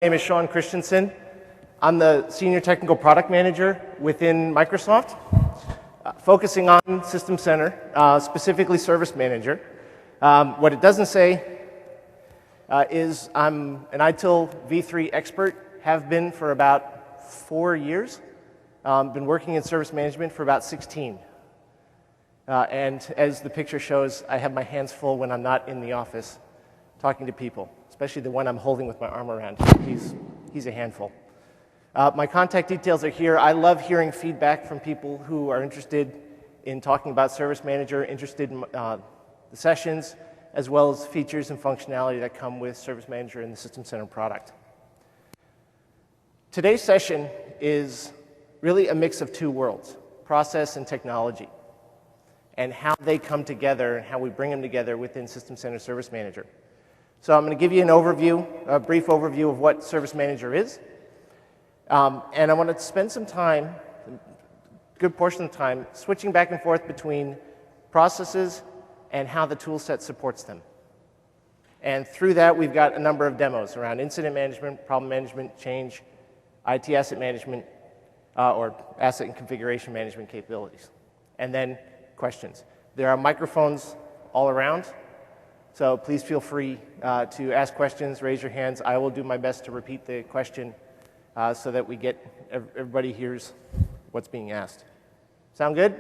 My name is Sean Christensen. I'm the Senior Technical Product Manager within Microsoft, focusing on System Center, specifically Service Manager. What it doesn't say is I'm an ITIL v3 expert, have been for about 4 years, been working in service management for about 16. And as the picture shows, I have my hands full when I'm not in the office talking to people, especially the one I'm holding with my arm around. He's a handful. My contact details are here. I love hearing feedback from people who are interested in talking about Service Manager, interested in the sessions, as well as features and functionality that come with Service Manager and the System Center product. Today's session is really a mix of two worlds, process and technology, and how they come together and how we bring them together within System Center Service Manager. So I'm going to give you an overview, a brief overview of what Service Manager is. And I want to spend some time, a good portion of the time, switching back and forth between processes and how the tool set supports them. And through that, we've got a number of demos around incident management, problem management, change, IT asset management, or asset and configuration management capabilities. And then questions. There are microphones all around. So please feel free to ask questions, raise your hands. I will do my best to repeat the question so that everybody hears what's being asked. Sound good?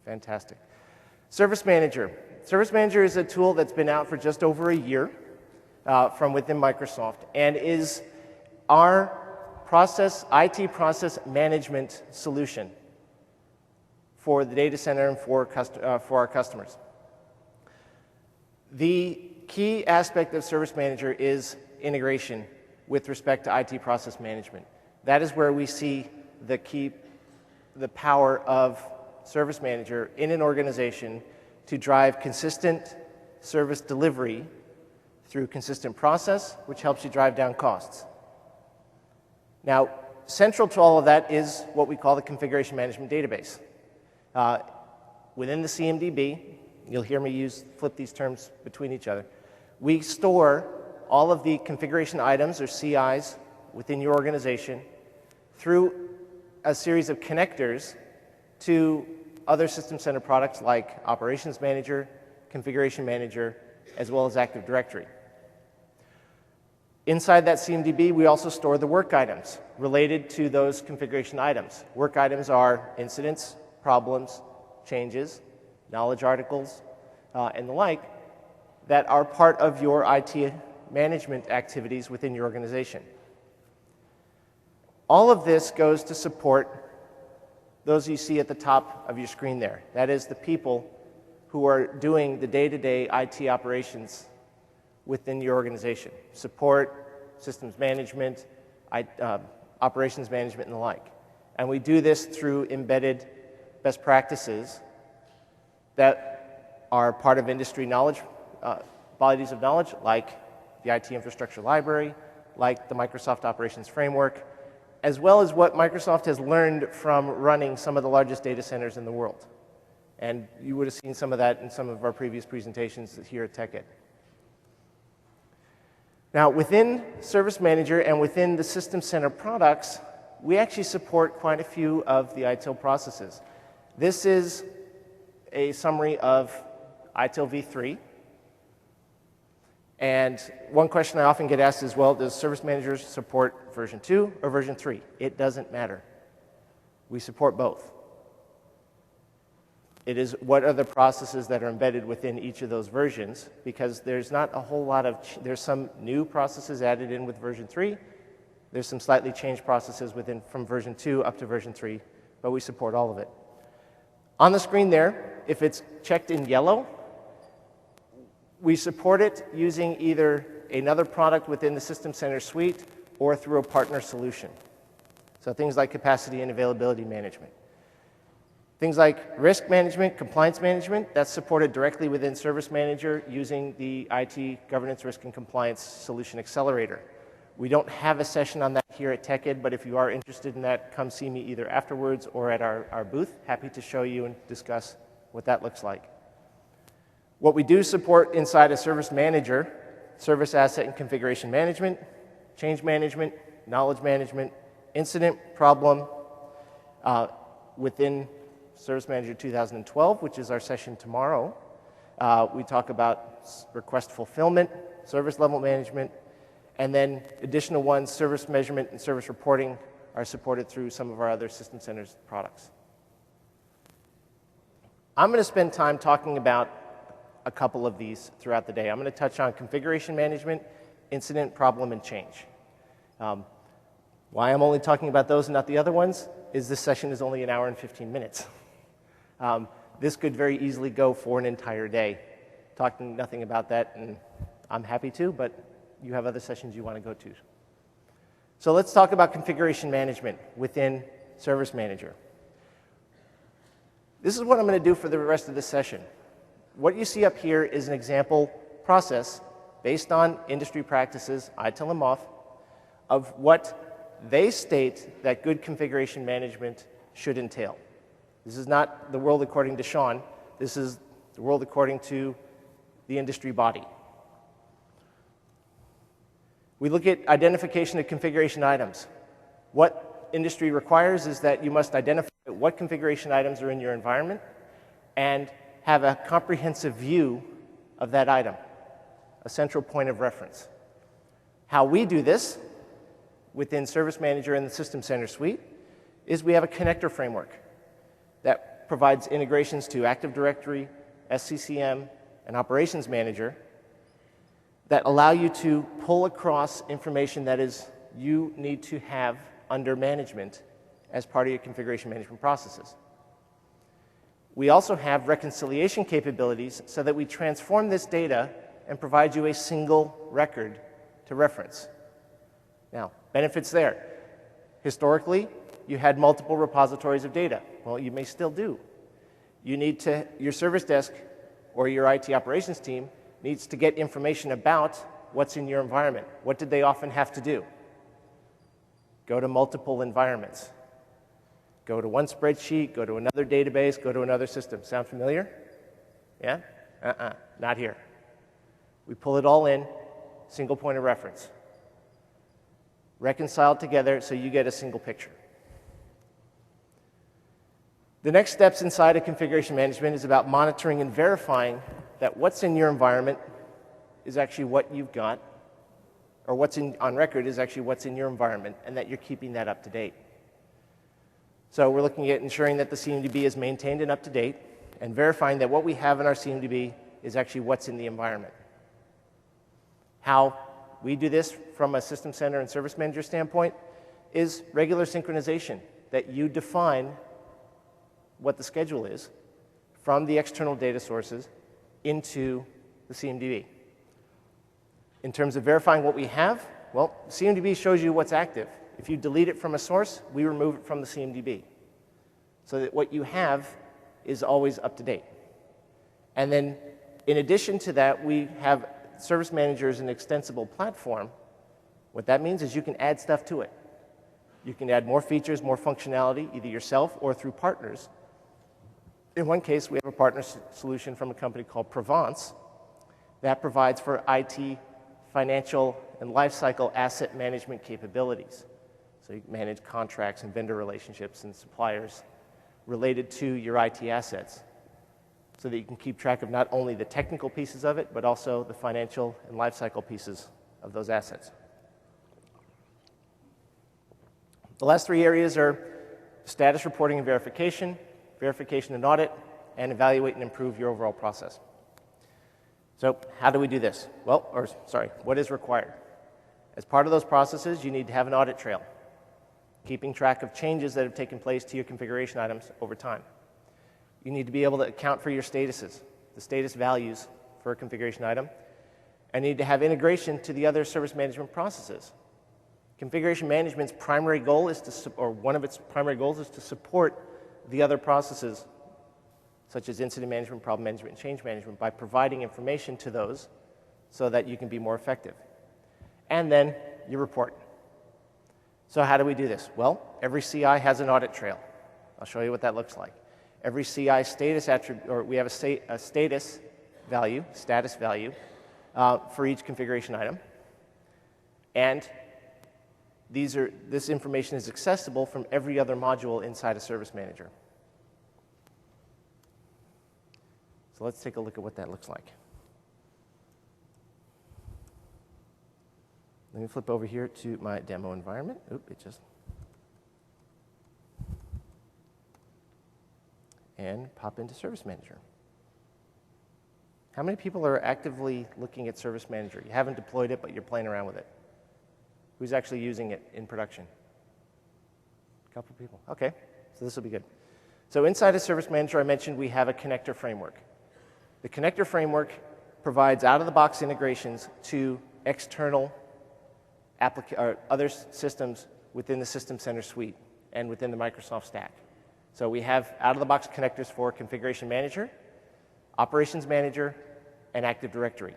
Fantastic. Service Manager. Service Manager is a tool that's been out for just over a year from within Microsoft and is our IT process management solution for the data center and for our customers. The key aspect of Service Manager is integration with respect to IT process management. That is where we see the power of Service Manager in an organization to drive consistent service delivery through consistent process, which helps you drive down costs. Now, central to all of that is what we call the configuration management database. Within the CMDB, you'll hear me flip these terms between each other. We store all of the configuration items, or CIs, within your organization through a series of connectors to other System Center products like Operations Manager, Configuration Manager, as well as Active Directory. Inside that CMDB, we also store the work items related to those configuration items. Work items are incidents, problems, changes, knowledge articles, and the like, that are part of your IT management activities within your organization. All of this goes to support those you see at the top of your screen there. That is the people who are doing the day-to-day IT operations within your organization. Support, systems management, operations management, and the like. And we do this through embedded best practices that are part of industry knowledge, bodies of knowledge, like the IT Infrastructure Library, like the Microsoft Operations Framework, as well as what Microsoft has learned from running some of the largest data centers in the world. And you would have seen some of that in some of our previous presentations here at TechEd. Now, within Service Manager and within the System Center products, we actually support quite a few of the ITIL processes. This is a summary of ITIL v3. And one question I often get asked is, well, does Service Manager support version 2 or version 3? It doesn't matter. We support both. It is what are the processes that are embedded within each of those versions, because there's not a whole lot of, there's some new processes added in with version 3. There's some slightly changed processes from version 2 up to version 3, but we support all of it. On the screen there, if it's checked in yellow, we support it using either another product within the System Center suite or through a partner solution. So things like capacity and availability management. Things like risk management, compliance management, that's supported directly within Service Manager using the IT Governance, Risk, and Compliance Solution Accelerator. We don't have a session on that here at TechEd, but if you are interested in that, come see me either afterwards or at our booth. Happy to show you and discuss what that looks like. What we do support inside a Service Manager service asset and configuration management, change management, knowledge management, incident, problem, within Service Manager 2012, which is our session tomorrow. We talk about request fulfillment, service level management, and then additional ones, service measurement and service reporting, are supported through some of our other System Centers products. I'm going to spend time talking about a couple of these throughout the day. I'm going to touch on configuration management, incident, problem, and change. Why I'm only talking about those and not the other ones is this session is only 1 hour and 15 minutes. This could very easily go for an entire day. Talking nothing about that, and I'm happy to, but you have other sessions you want to go to. So let's talk about configuration management within Service Manager. This is what I'm going to do for the rest of this session. What you see up here is an example process based on industry practices, I tell them off, of what they state that good configuration management should entail. This is not the world according to Sean. This is the world according to the industry body. We look at identification of configuration items. What industry requires is that you must identify what configuration items are in your environment and have a comprehensive view of that item, a central point of reference. How we do this within Service Manager and the System Center suite is we have a connector framework that provides integrations to Active Directory, SCCM, and Operations Manager that allow you to pull across information that you need to have under management as part of your configuration management processes. We also have reconciliation capabilities so that we transform this data and provide you a single record to reference. Now, benefits there. Historically, you had multiple repositories of data. Well, you may still do. Your service desk or your IT operations team needs to get information about what's in your environment. What did they often have to do? Go to multiple environments. Go to one spreadsheet, go to another database, go to another system. Sound familiar? Yeah? Not here. We pull it all in, single point of reference. Reconciled together so you get a single picture. The next steps inside of configuration management is about monitoring and verifying that what's in your environment is actually what you've got, or what's on record is actually what's in your environment, and that you're keeping that up to date. So we're looking at ensuring that the CMDB is maintained and up to date, and verifying that what we have in our CMDB is actually what's in the environment. How we do this from a System Center and Service Manager standpoint is regular synchronization, that you define what the schedule is from the external data sources into the CMDB. In terms of verifying what we have, well, CMDB shows you what's active. If you delete it from a source, we remove it from the CMDB, so that what you have is always up to date. And then, in addition to that, we have Service Manager as an extensible platform. What that means is you can add stuff to it. You can add more features, more functionality, either yourself or through partners. In one case, we have a partner solution from a company called Provence that provides for IT, financial, and lifecycle asset management capabilities. So you can manage contracts and vendor relationships and suppliers related to your IT assets, so that you can keep track of not only the technical pieces of it, but also the financial and lifecycle pieces of those assets. The last three areas are status reporting and verification, verification and audit, and evaluate and improve your overall process. So how do we do this? What is required? As part of those processes, you need to have an audit trail, keeping track of changes that have taken place to your configuration items over time. You need to be able to account for your statuses, the status values for a configuration item, and need to have integration to the other service management processes. Configuration management's primary goal is one of its primary goals is to support the other processes, such as incident management, problem management, and change management, by providing information to those so that you can be more effective. And then you report. So how do we do this? Well, every CI has an audit trail. I'll show you what that looks like. Every CI status attribute, or we have a status value, for each configuration item. And this information is accessible from every other module inside a Service Manager. So let's take a look at what that looks like. Let me flip over here to my demo environment. Oop, it just... And pop into Service Manager. How many people are actively looking at Service Manager? You haven't deployed it, but you're playing around with it. Who's actually using it in production? A couple people. Okay, so this will be good. So inside of Service Manager, I mentioned we have a connector framework. The connector framework provides out-of-the-box integrations to external other systems within the System Center suite and within the Microsoft stack. So we have out-of-the-box connectors for Configuration Manager, Operations Manager, and Active Directory.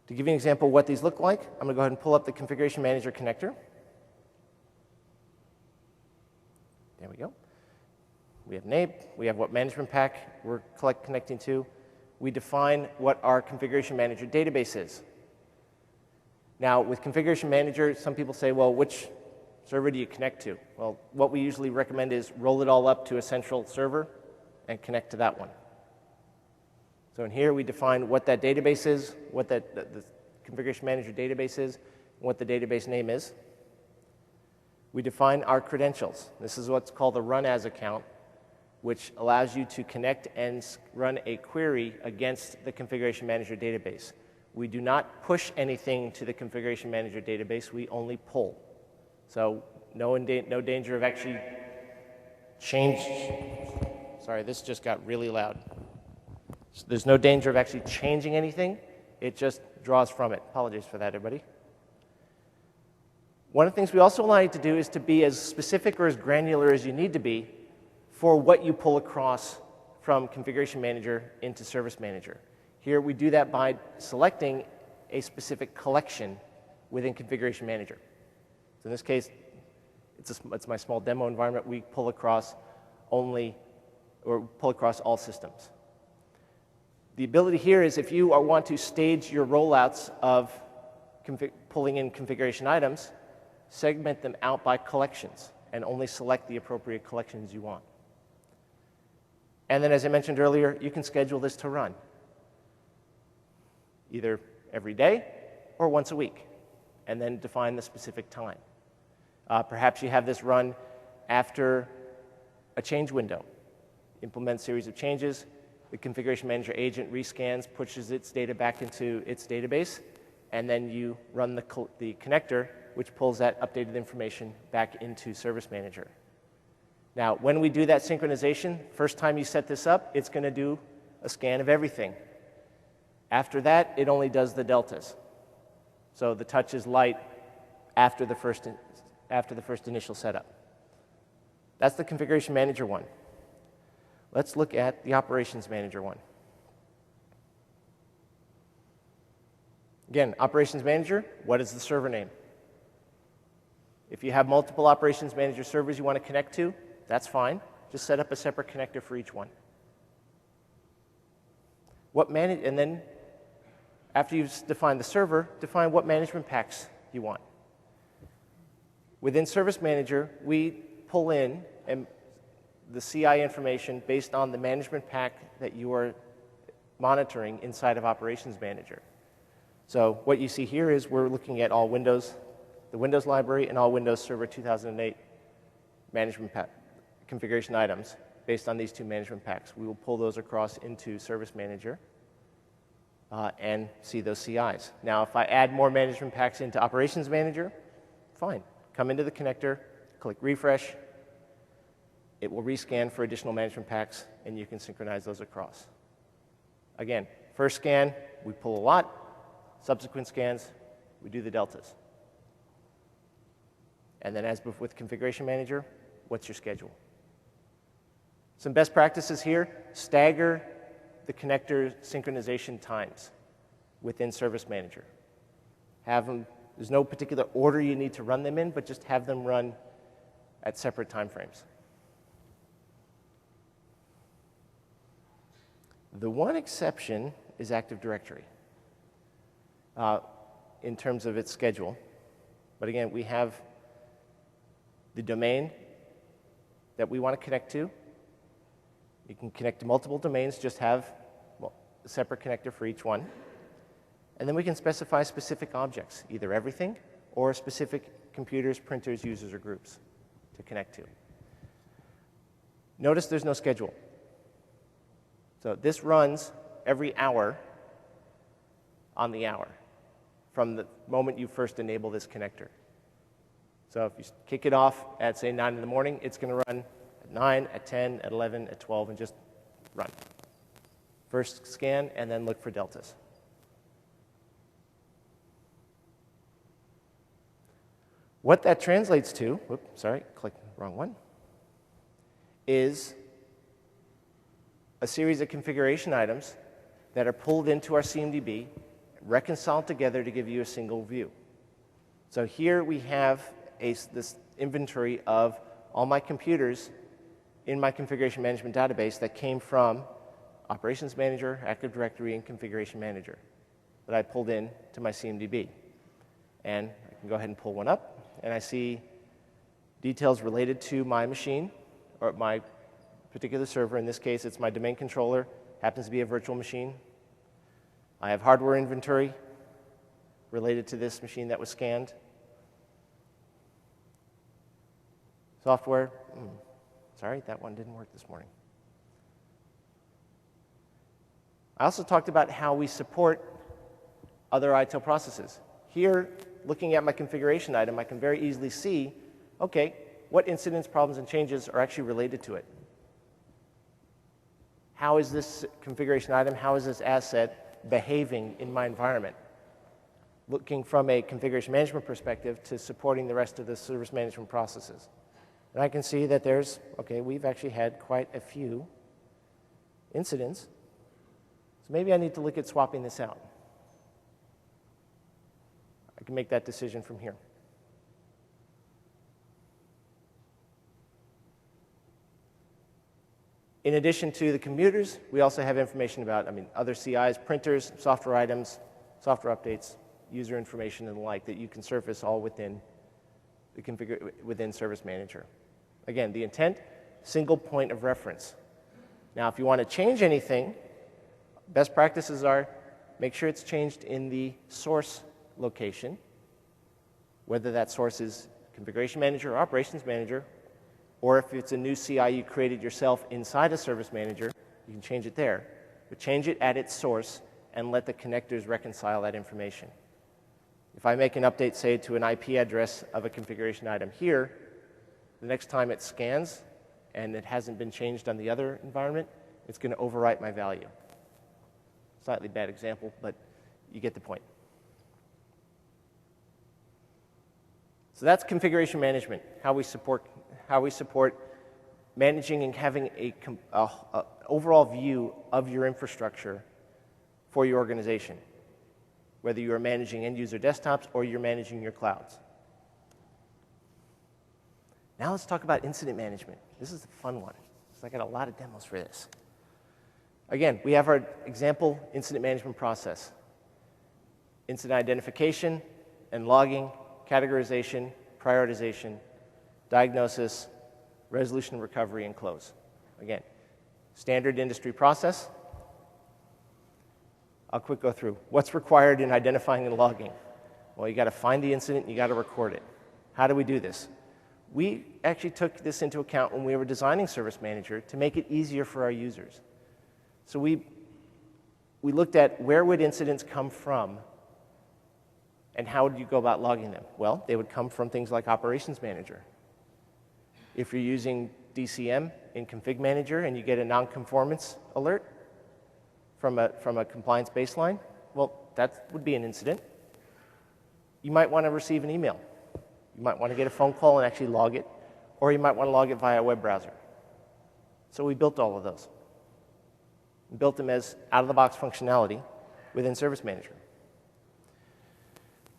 To give you an example of what these look like, I'm going to go ahead and pull up the Configuration Manager connector. There we go. We have name, we have what management pack we're connecting to. We define what our Configuration Manager database is. Now, with Configuration Manager, some people say, well, which server do you connect to? Well, what we usually recommend is roll it all up to a central server and connect to that one. So in here, we define what that database is, what the Configuration Manager database is, and what the database name is. We define our credentials. This is what's called a run as account, which allows you to connect and run a query against the Configuration Manager database. We do not push anything to the Configuration Manager database, we only pull. So no danger of actually sorry, this just got really loud. So there's no danger of actually changing anything, it just draws from it. Apologies for that, everybody. One of the things we also allow you to do is to be as specific or as granular as you need to be for what you pull across from Configuration Manager into Service Manager. Here we do that by selecting a specific collection within Configuration Manager. So in this case, it's my small demo environment. We pull across pull across all systems. The ability here is if you want to stage your rollouts of pulling in configuration items, segment them out by collections and only select the appropriate collections you want. And then, as I mentioned earlier, you can schedule this to run either every day or once a week, and then define the specific time. Perhaps you have this run after a change window. Implement a series of changes. The Configuration Manager agent rescans, pushes its data back into its database, and then you run the connector, which pulls that updated information back into Service Manager. Now, when we do that synchronization, first time you set this up, it's going to do a scan of everything. After that, it only does the deltas. So the touch is light after the first initial setup. That's the Configuration Manager one. Let's look at the Operations Manager one. Again, Operations Manager, what is the server name? If you have multiple Operations Manager servers you want to connect to, that's fine. Just set up a separate connector for each one. And then, after you've defined the server, define what management packs you want. Within Service Manager, we pull in the CI information based on the management pack that you are monitoring inside of Operations Manager. So what you see here is we're looking at all Windows, the Windows library, and all Windows Server 2008 management pack configuration items based on these two management packs. We will pull those across into Service Manager and see those CIs. Now, if I add more management packs into Operations Manager, fine. Come into the connector, click refresh. It will rescan for additional management packs, and you can synchronize those across. Again, first scan, we pull a lot. Subsequent scans, we do the deltas. And then as with Configuration Manager, what's your schedule? Some best practices here, stagger the connector synchronization times within Service Manager. Have them, there's no particular order you need to run them in, but just have them run at separate time frames. The one exception is Active Directory. in terms of its schedule. But again, we have the domain that we want to connect to. You can connect to multiple domains, just have a separate connector for each one. And then we can specify specific objects, either everything or specific computers, printers, users, or groups to connect to. Notice there's no schedule. So this runs every hour on the hour from the moment you first enable this connector. So if you kick it off at, say, 9 in the morning, it's going to run at 9, at 10, at 11, at 12, and just run. First scan, and then look for deltas. What that translates to, whoops, sorry, clicked the wrong one, is a series of configuration items that are pulled into our CMDB, reconciled together to give you a single view. So here we have this inventory of all my computers in my configuration management database that came from Operations Manager, Active Directory, and Configuration Manager that I pulled in to my CMDB. And I can go ahead and pull one up, and I see details related to my machine or my particular server. In this case, it's my domain controller, happens to be a virtual machine. I have hardware inventory related to this machine that was scanned. Software, sorry, that one didn't work this morning. I also talked about how we support other ITIL processes. Here, looking at my configuration item, I can very easily see, okay, what incidents, problems, and changes are actually related to it. How is this configuration item, how is this asset behaving in my environment? Looking from a configuration management perspective to supporting the rest of the service management processes. And I can see that there's, okay, we've actually had quite a few incidents. So maybe I need to look at swapping this out. I can make that decision from here. In addition to the computers, we also have information about, other CIs, printers, software items, software updates, user information, and the like that you can surface all within within Service Manager. Again, the intent, single point of reference. Now, if you want to change anything, best practices are make sure it's changed in the source location, whether that source is Configuration Manager or Operations Manager, or if it's a new CI you created yourself inside a Service Manager, you can change it there. But change it at its source and let the connectors reconcile that information. If I make an update, say, to an IP address of a configuration item here, the next time it scans and it hasn't been changed on the other environment, it's going to overwrite my value. Slightly bad example, but you get the point. So that's configuration management, how we support managing and having an overall view of your infrastructure for your organization, whether you are managing end-user desktops or you're managing your clouds. Now let's talk about incident management. This is the fun one, because I got a lot of demos for this. Again, we have our example incident management process. Incident identification and logging, categorization, prioritization, diagnosis, resolution, recovery, and close. Again, standard industry process. I'll quick go through. What's required in identifying and logging? Well, you got to find the incident, and you got to record it. How do we do this? We actually took this into account when we were designing Service Manager to make it easier for our users. So we looked at where would incidents come from and how would you go about logging them? Well, they would come from things like Operations Manager. If you're using DCM in Config Manager and you get a non-conformance alert from a compliance baseline, well, that would be an incident. You might want to receive an email. You might want to get a phone call and actually log it, or you might want to log it via a web browser. So we built all of those. We built them as out-of-the-box functionality within Service Manager.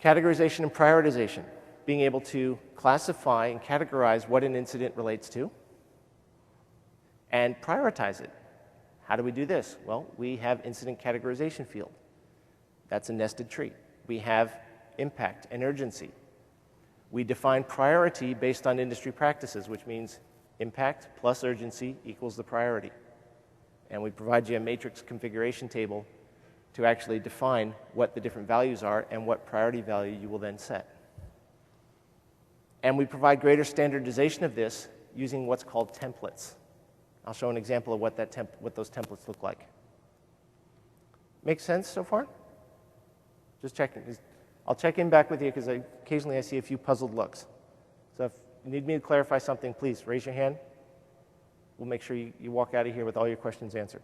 Categorization and prioritization, being able to classify and categorize what an incident relates to and prioritize it. How do we do this? Well, we have incident categorization field. That's a nested tree. We have impact and urgency. We define priority based on industry practices, which means impact plus urgency equals the priority. And we provide you a matrix configuration table to actually define what the different values are and what priority value you will then set. And we provide greater standardization of this using what's called templates. I'll show an example of what those templates look like. Make sense so far? Just checking. I'll check in back with you because occasionally I see a few puzzled looks. So if you need me to clarify something, please raise your hand. We'll make sure you walk out of here with all your questions answered.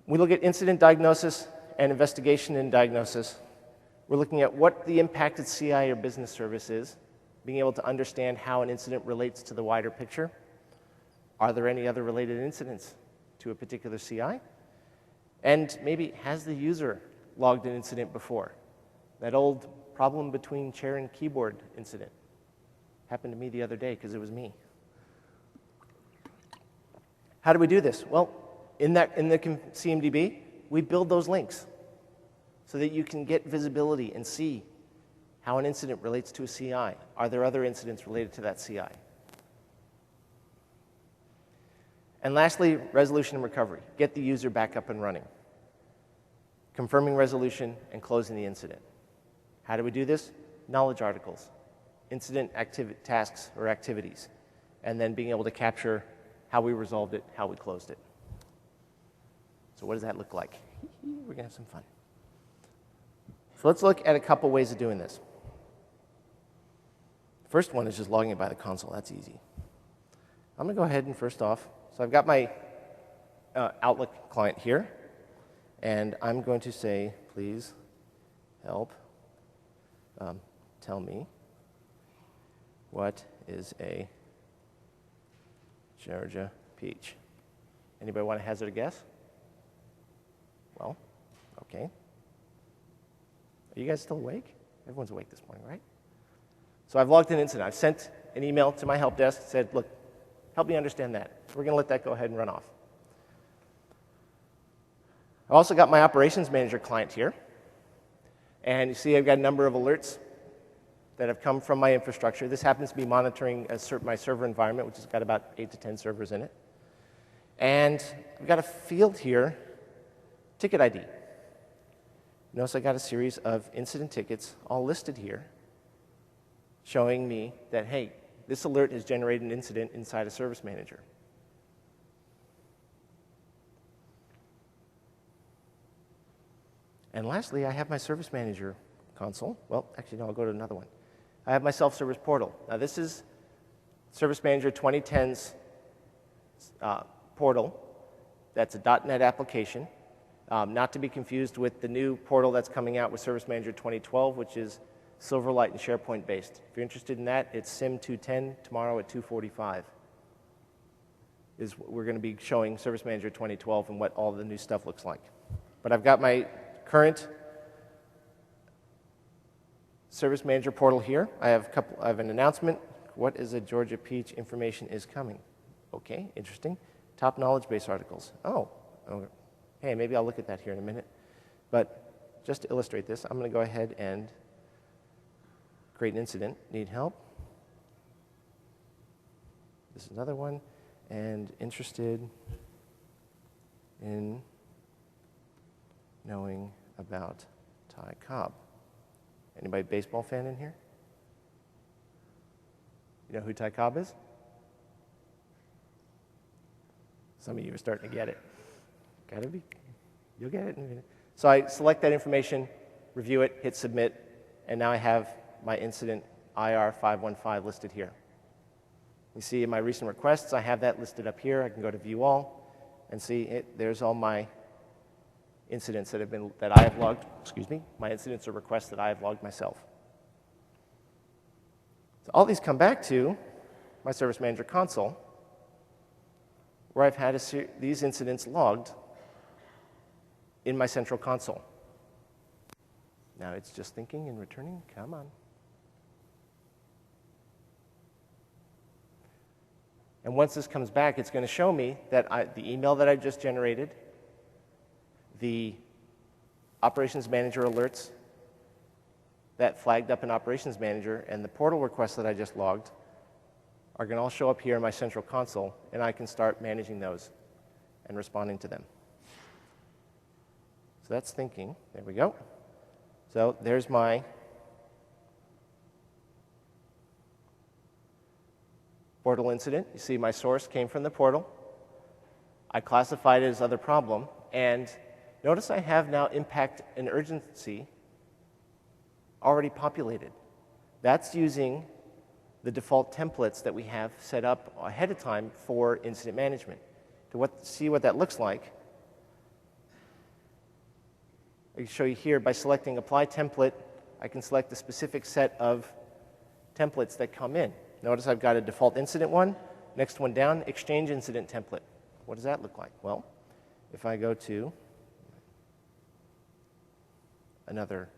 We look at incident diagnosis and investigation and diagnosis. We're looking at what the impacted CI or business service is, being able to understand how an incident relates to the wider picture. Are there any other related incidents to a particular CI? And maybe, has the user logged an incident before? That old problem between chair and keyboard incident happened to me the other day because it was me. How do we do this? Well, in the CMDB, we build those links so that you can get visibility and see how an incident relates to a CI. Are there other incidents related to that CI? And lastly, resolution and recovery. Get the user back up and running. Confirming resolution and closing the incident. How do we do this? Knowledge articles, incident tasks or activities, and then being able to capture how we resolved it, how we closed it. So what does that look like? We're going to have some fun. So let's look at a couple ways of doing this. First one is just logging it by the console. That's easy. I'm going to go ahead and first off, so I've got my Outlook client here, and I'm going to say, please help tell me what is a Georgia peach. Anybody want to hazard a guess? Well, okay. Are you guys still awake? Everyone's awake this morning, right? So I've logged an incident. I've sent an email to my help desk, said, look, help me understand that. We're going to let that go ahead and run off. I've also got my operations manager client here. And you see I've got a number of alerts that have come from my infrastructure. This happens to be monitoring my server environment, which has got about 8 to 10 servers in it. And I've got a field here, ticket ID. Notice I got a series of incident tickets all listed here, showing me that, hey, this alert has generated an incident inside a service manager. And lastly, I have my service manager console. Well, actually, no, I'll go to another one. I have my self-service portal. Now, this is Service Manager 2010's portal. That's a .NET application, not to be confused with the new portal that's coming out with Service Manager 2012, which is Silverlight and SharePoint based. If you're interested in that, it's SIM 210 tomorrow at 2:45. We're going to be showing Service Manager 2012 and what all the new stuff looks like. But I've got my current Service Manager portal here. I have an announcement. What is a Georgia peach? Information is coming. Okay, interesting. Top knowledge base articles. Oh, hey, maybe I'll look at that here in a minute. But just to illustrate this, I'm going to go ahead and create an incident. Need help? This is another one. And interested in knowing about Ty Cobb. Anybody baseball fan in here? You know who Ty Cobb is? Some of you are starting to get it. Gotta be. You'll get it in a minute. So I select that information, review it, hit submit, and now I have my incident IR 515 listed here. You see in my recent requests, I have that listed up here. I can go to view all and see it. There's all my incidents that I have logged, my incidents or requests that I have logged myself. So all these come back to my Service Manager console, where I've had these incidents logged in my central console. Now it's just thinking and returning. Come on. And once this comes back, it's going to show me that the email that I just generated, the Operations Manager alerts, that flagged up in Operations Manager and the portal requests that I just logged are going to all show up here in my central console, and I can start managing those and responding to them. So that's thinking. There we go. So there's my portal incident. You see my source came from the portal. I classified it as other problem, and notice I have now impact and urgency already populated. That's using the default templates that we have set up ahead of time for incident management. To see what that looks like, I can show you here by selecting Apply Template. I can select the specific set of templates that come in. Notice I've got a default incident one, next one down, Exchange Incident Template. What does that look like? Well, if I go to another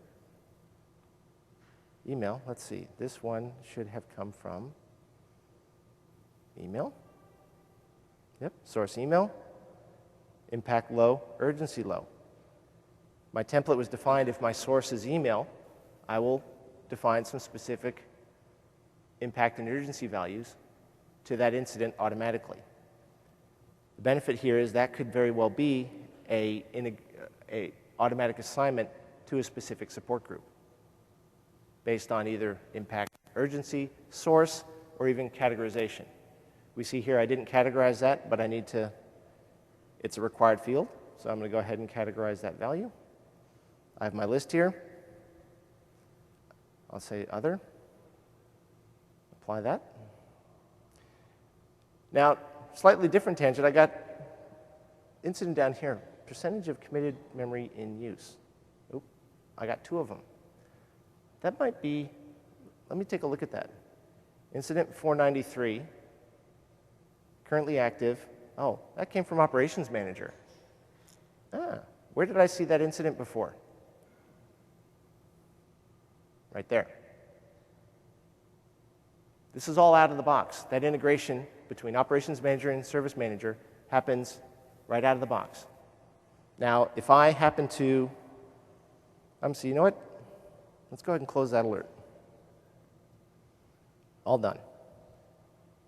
email, let's see, this one should have come from email. Yep, source email, impact low, urgency low. My template was defined if my source is email, I will define some specific impact and urgency values to that incident automatically. The benefit here is that could very well be a automatic assignment to a specific support group based on either impact, urgency, source, or even categorization. We see here I didn't categorize that, but I need to, it's a required field, so I'm going to go ahead and categorize that value. I have my list here. I'll say other. Apply that. Now, slightly different tangent, I got incident down here, percentage of committed memory in use. Oop, I got 2 of them. That might be, let me take a look at that. Incident 493, currently active. Oh, that came from Operations Manager. Where did I see that incident before? Right there. This is all out of the box. That integration between Operations Manager and Service Manager happens right out of the box. Now, if I happen to, so you know what? Let's go ahead and close that alert. All done.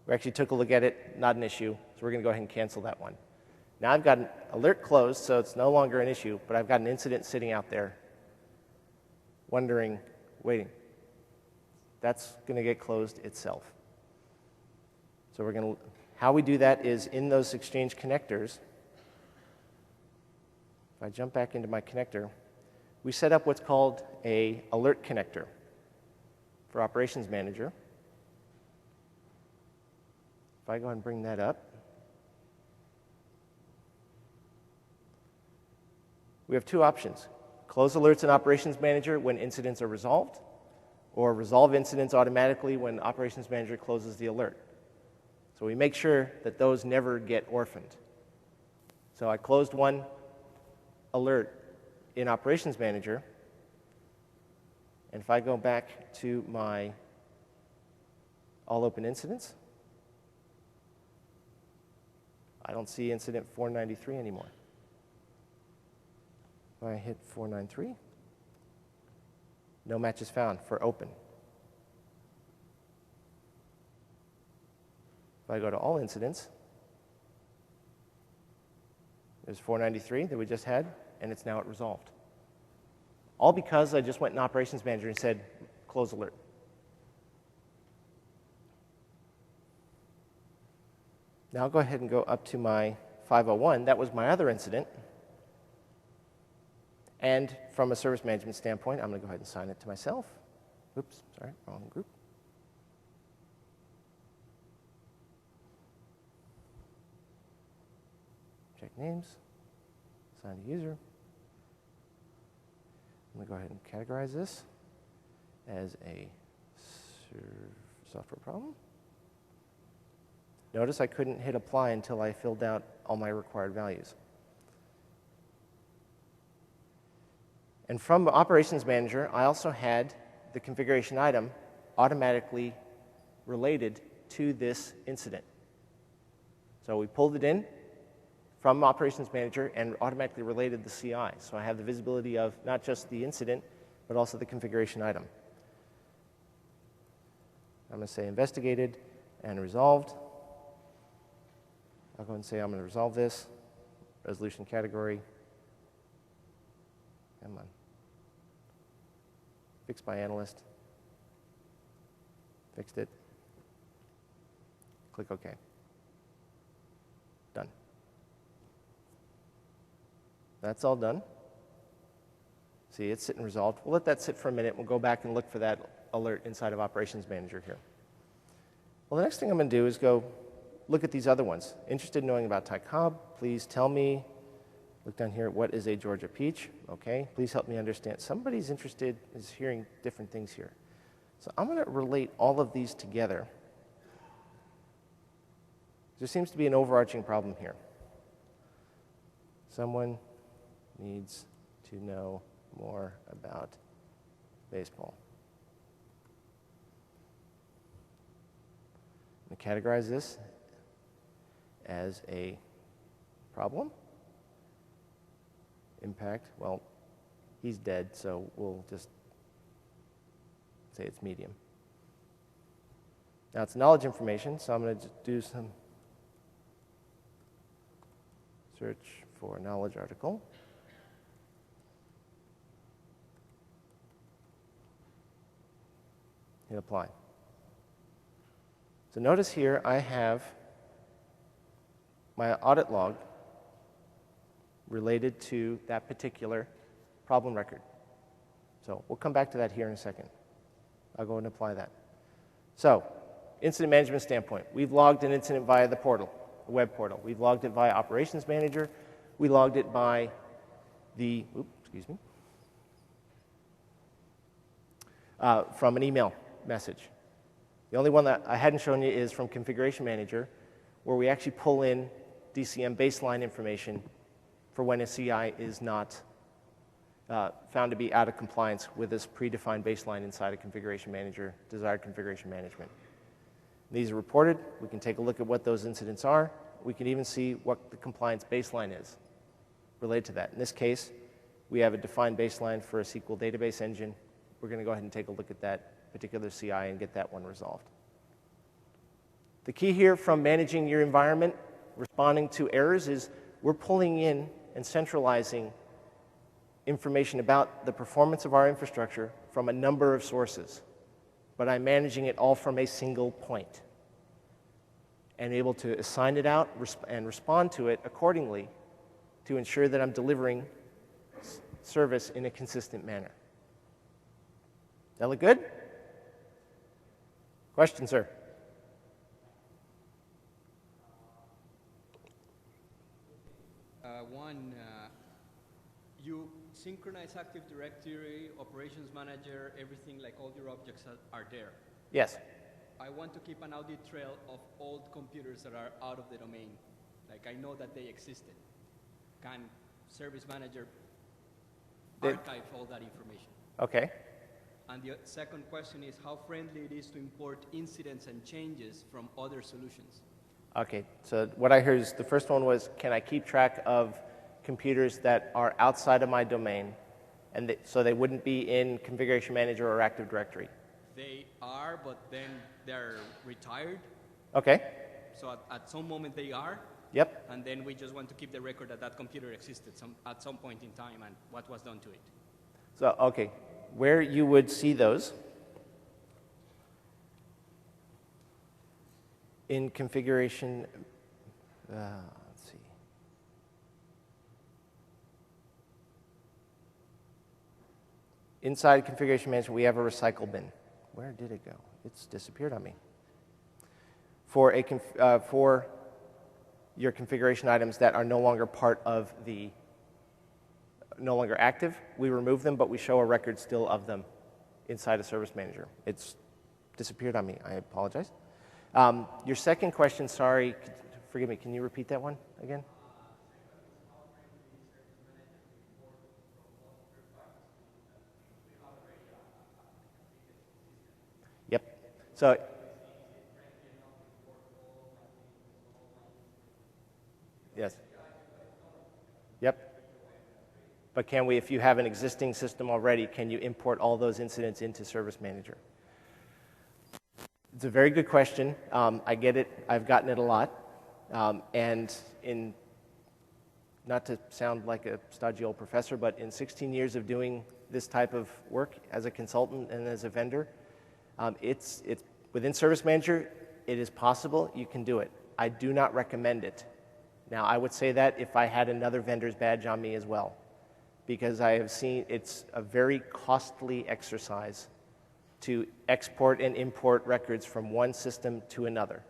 We actually took a look at it, not an issue, so we're going to go ahead and cancel that one. Now I've got an alert closed, so it's no longer an issue, but I've got an incident sitting out there wondering, waiting. That's going to get closed itself. So we're going to, how we do that is in those Exchange connectors. If I jump back into my connector, we set up what's called a alert connector for Operations Manager. If I go ahead and bring that up, we have 2 options. Close alerts in Operations Manager when incidents are resolved, or resolve incidents automatically when Operations Manager closes the alert. So we make sure that those never get orphaned. So I closed one alert in Operations Manager, and if I go back to my all open incidents, I don't see incident 493 anymore. If I hit 493, no matches found for open. If I go to all incidents, there's 493 that we just had, and it's now resolved. All because I just went in Operations Manager and said, close alert. Now I'll go ahead and go up to my 501. That was my other incident. And from a service management standpoint, I'm going to go ahead and assign it to myself. Oops, sorry, wrong group. Check names, assign to user. I'm going to go ahead and categorize this as a software problem. Notice I couldn't hit apply until I filled out all my required values. And from Operations Manager, I also had the configuration item automatically related to this incident. So we pulled it in from Operations Manager and automatically related the CI. So I have the visibility of not just the incident, but also the configuration item. I'm going to say investigated and resolved. I'll go and say I'm going to resolve this. Resolution category. Come on. Fixed by analyst. Fixed it. Click OK. Done. That's all done. See, it's sitting resolved. We'll let that sit for a minute. We'll go back and look for that alert inside of Operations Manager here. Well, the next thing I'm going to do is go look at these other ones. Interested in knowing about Ty Cobb? Please tell me. Look down here. What is a Georgia peach? Okay. Please help me understand. Somebody's interested, is hearing different things here. So I'm going to relate all of these together. There seems to be an overarching problem here. Someone needs to know more about baseball. I'm going to categorize this as a problem. Impact, well, he's dead, so we'll just say it's medium. Now it's knowledge information, so I'm going to do some search for knowledge article. Hit apply. So notice here I have my audit log related to that particular problem record. So we'll come back to that here in a second. I'll go and apply that. So, incident management standpoint, we've logged an incident via the portal, the web portal. We've logged it via Operations Manager. We logged it by the, from an email message. The only one that I hadn't shown you is from Configuration Manager, where we actually pull in DCM baseline information for when a CI is not found to be out of compliance with this predefined baseline inside a Configuration Manager, desired configuration management. These are reported. We can take a look at what those incidents are. We can even see what the compliance baseline is related to that. In this case, we have a defined baseline for a SQL database engine. We're going to go ahead and take a look at that particular CI and get that one resolved. The key here from managing your environment, responding to errors, is we're pulling in and centralizing information about the performance of our infrastructure from a number of sources, but I'm managing it all from a single point and able to assign it out and respond to it accordingly to ensure that I'm delivering service in a consistent manner. That look good? Question, sir? You synchronize Active Directory, Operations Manager, everything, like all your objects are there. Yes. I want to keep an audit trail of old computers that are out of the domain. Like, I know that they existed. Can Service Manager archive all that information? Okay. And the second question is how friendly it is to import incidents and changes from other solutions. Okay, so what I heard is the first one was, can I keep track of computers that are outside of my domain, and so they wouldn't be in Configuration Manager or Active Directory? They are, but then they're retired. Okay. So at some moment they are. Yep. And then we just want to keep the record that that computer existed at some point in time and what was done to it. So, okay, where you would see those in configuration, let's see. Inside Configuration Management, we have a recycle bin. Where did it go? It's disappeared on me. For your configuration items that are no longer part of the, no longer active, we remove them, but we show a record still of them inside a Service Manager. It's disappeared on me. I apologize. Your second question, sorry, forgive me, can you repeat that one again? Yep. So, yes. Yep. But can we, if you have an existing system already, can you import all those incidents into Service Manager? It's a very good question. I get it. I've gotten it a lot. And not to sound like a stodgy old professor, but in 16 years of doing this type of work as a consultant and as a vendor, it's within Service Manager, it is possible. You can do it. I do not recommend it. Now, I would say that if I had another vendor's badge on me as well, because I have seen it's a very costly exercise to export and import records from one system to another.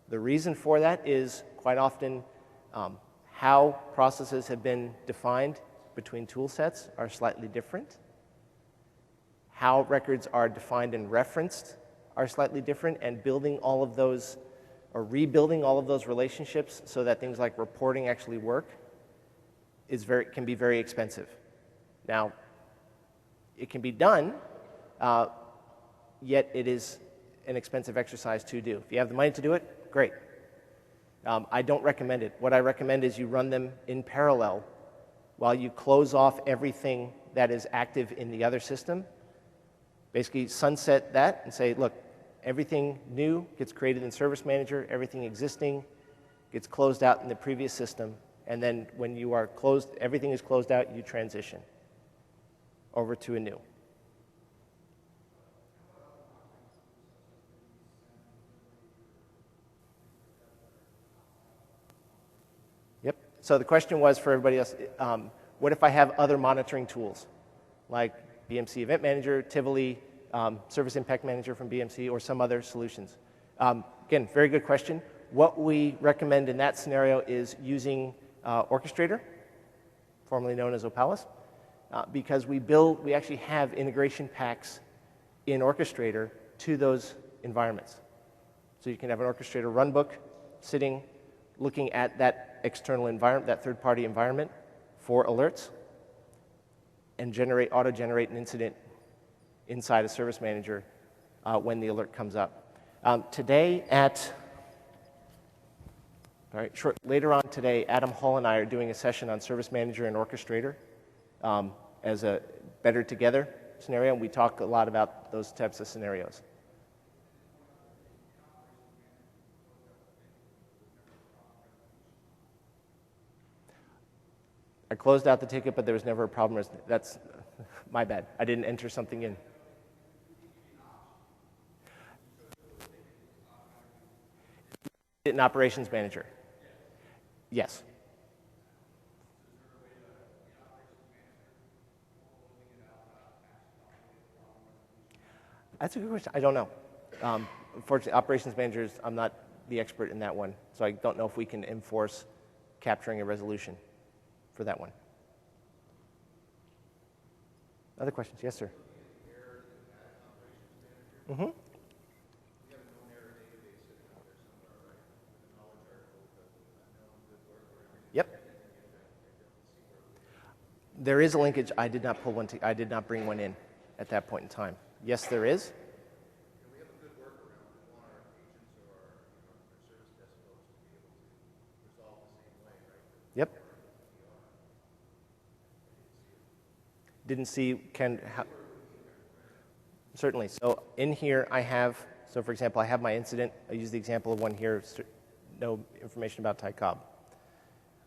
The reason for that is quite often how processes have been defined between tool sets are slightly different. How records are defined and referenced are slightly different, and building all of those or rebuilding all of those relationships so that things like reporting actually work can be very expensive. Now, it can be done, yet it is an expensive exercise to do. If you have the money to do it, great. I don't recommend it. What I recommend is you run them in parallel while you close off everything that is active in the other system. Basically sunset that and say, look, everything new gets created in Service Manager, everything existing gets closed out in the previous system, and then when you are closed, everything is closed out, you transition over to a new. Yep. So the question was for everybody else, what if I have other monitoring tools like BMC Event Manager, Tivoli, Service Impact Manager from BMC, or some other solutions? Again, very good question. What we recommend in that scenario is using Orchestrator, formerly known as Opalis, because we actually have integration packs in Orchestrator to those environments. So you can have an Orchestrator runbook sitting, looking at that external environment, that third-party environment for alerts, and auto-generate an incident inside a Service Manager when the alert comes up. Today later on today, Adam Hall and I are doing a session on Service Manager and Orchestrator as a better together scenario, and we talk a lot about those types of scenarios. I closed out the ticket, but there was never a problem. That's my bad. I didn't enter something in. In Operations Manager. Yes. That's a good question. I don't know. Unfortunately, Operations Managers, I'm not the expert in that one, so I don't know if we can enforce capturing a resolution for that one. Other questions? Yes, sir. Mm-hmm. Yep. There is a linkage. I did not pull one. I did not bring one in at that point in time. Yes, there is. We have a good workaround. We want our agents or our service desk folks to be able to resolve the same way, right? Yep. Didn't see, certainly. So in here I have, so for example, I have my incident. I use the example of one here, no information about Ty Cobb.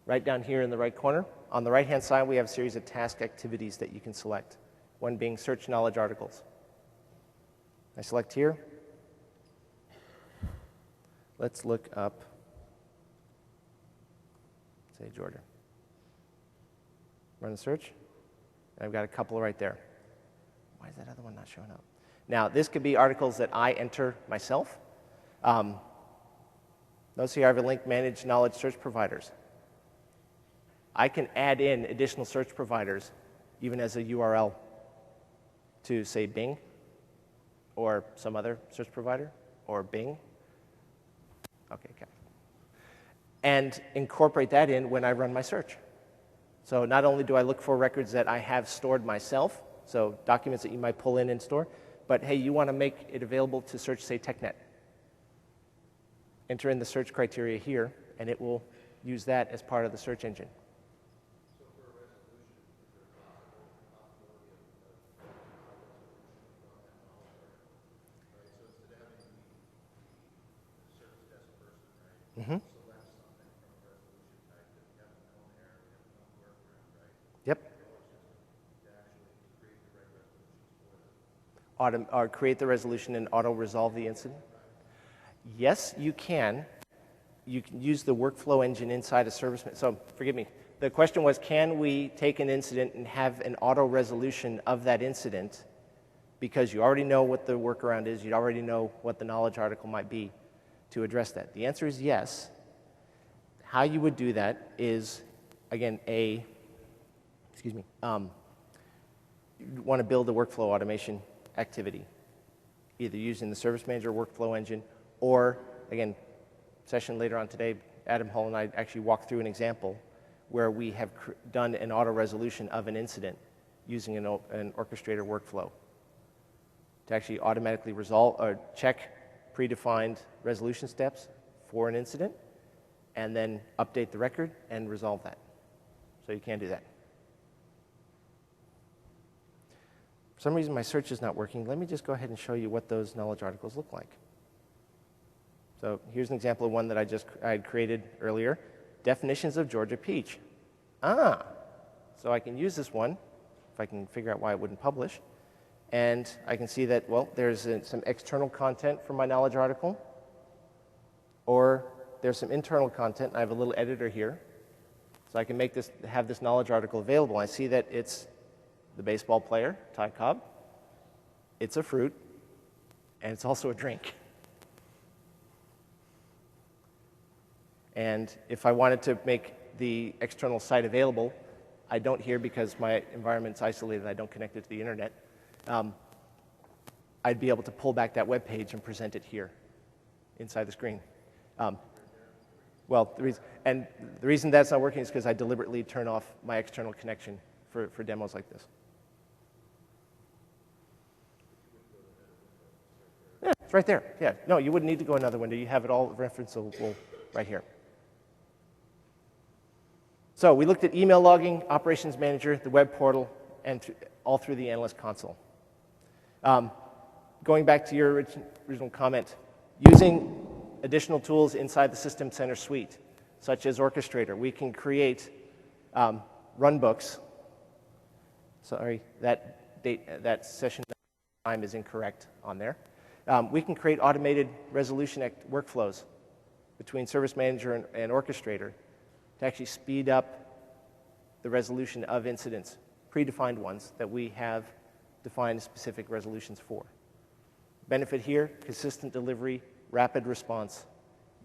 Right down here in the right corner, on the right-hand side, we have a series of task activities that you can select, one being search knowledge articles. I select here. Let's look up, say, Georgia. Run the search. I've got a couple right there. Why is that other one not showing up? Now, this could be articles that I enter myself. Notice here I have a link, Manage Knowledge Search Providers. I can add in additional search providers, even as a URL, to, say, Bing, or some other search provider, or Bing. Okay. And incorporate that in when I run my search. So not only do I look for records that I have stored myself, so documents that you might pull in and store, but hey, you want to make it available to search, say, TechNet. Enter in the search criteria here, and it will use that as part of the search engine. So for a resolution, is there a possibility of on that knowledge article? Right, so instead of having select something from a resolution type that we have a known error, we have a known workaround, right? Yep. Control system to actually create the right resolutions for them. Or create the resolution and auto-resolve the incident? Yes, you can. You can use the workflow engine inside a service. So, forgive me. The question was, can we take an incident and have an auto-resolution of that incident because you already know what the workaround is, you already know what the knowledge article might be to address that? The answer is yes. How you would do that is, again, you want to build a workflow automation activity, either using the Service Manager workflow engine or, again, session later on today, Adam Hull and I actually walked through an example where we have done an auto-resolution of an incident using an orchestrator workflow to actually automatically resolve or check predefined resolution steps for an incident and then update the record and resolve that. So you can do that. For some reason my search is not working. Let me just go ahead and show you what those knowledge articles look like. So here's an example of one that I had created earlier. Definitions of Georgia peach. So I can use this one, if I can figure out why it wouldn't publish. And I can see that, well, there's some external content from my knowledge article, or there's some internal content. I have a little editor here. So I can have this knowledge article available. I see that it's the baseball player, Ty Cobb. It's a fruit, and it's also a drink. And if I wanted to make the external site available, I don't here because my environment's isolated, I don't connect it to the internet, I'd be able to pull back that web page and present it here inside the screen. Well, the reason that's not working is because I deliberately turn off my external connection for demos like this. Yeah, it's right there. Yeah, no, you wouldn't need to go another window. You have it all referenceable right here. So we looked at email logging, Operations Manager, the web portal, and all through the Analyst Console. Going back to your original comment, using additional tools inside the System Center suite, such as Orchestrator, we can create runbooks. Sorry, that session time is incorrect on there. We can create automated resolution workflows between Service Manager and Orchestrator to actually speed up the resolution of incidents, predefined ones that we have defined specific resolutions for. Benefit here, consistent delivery, rapid response.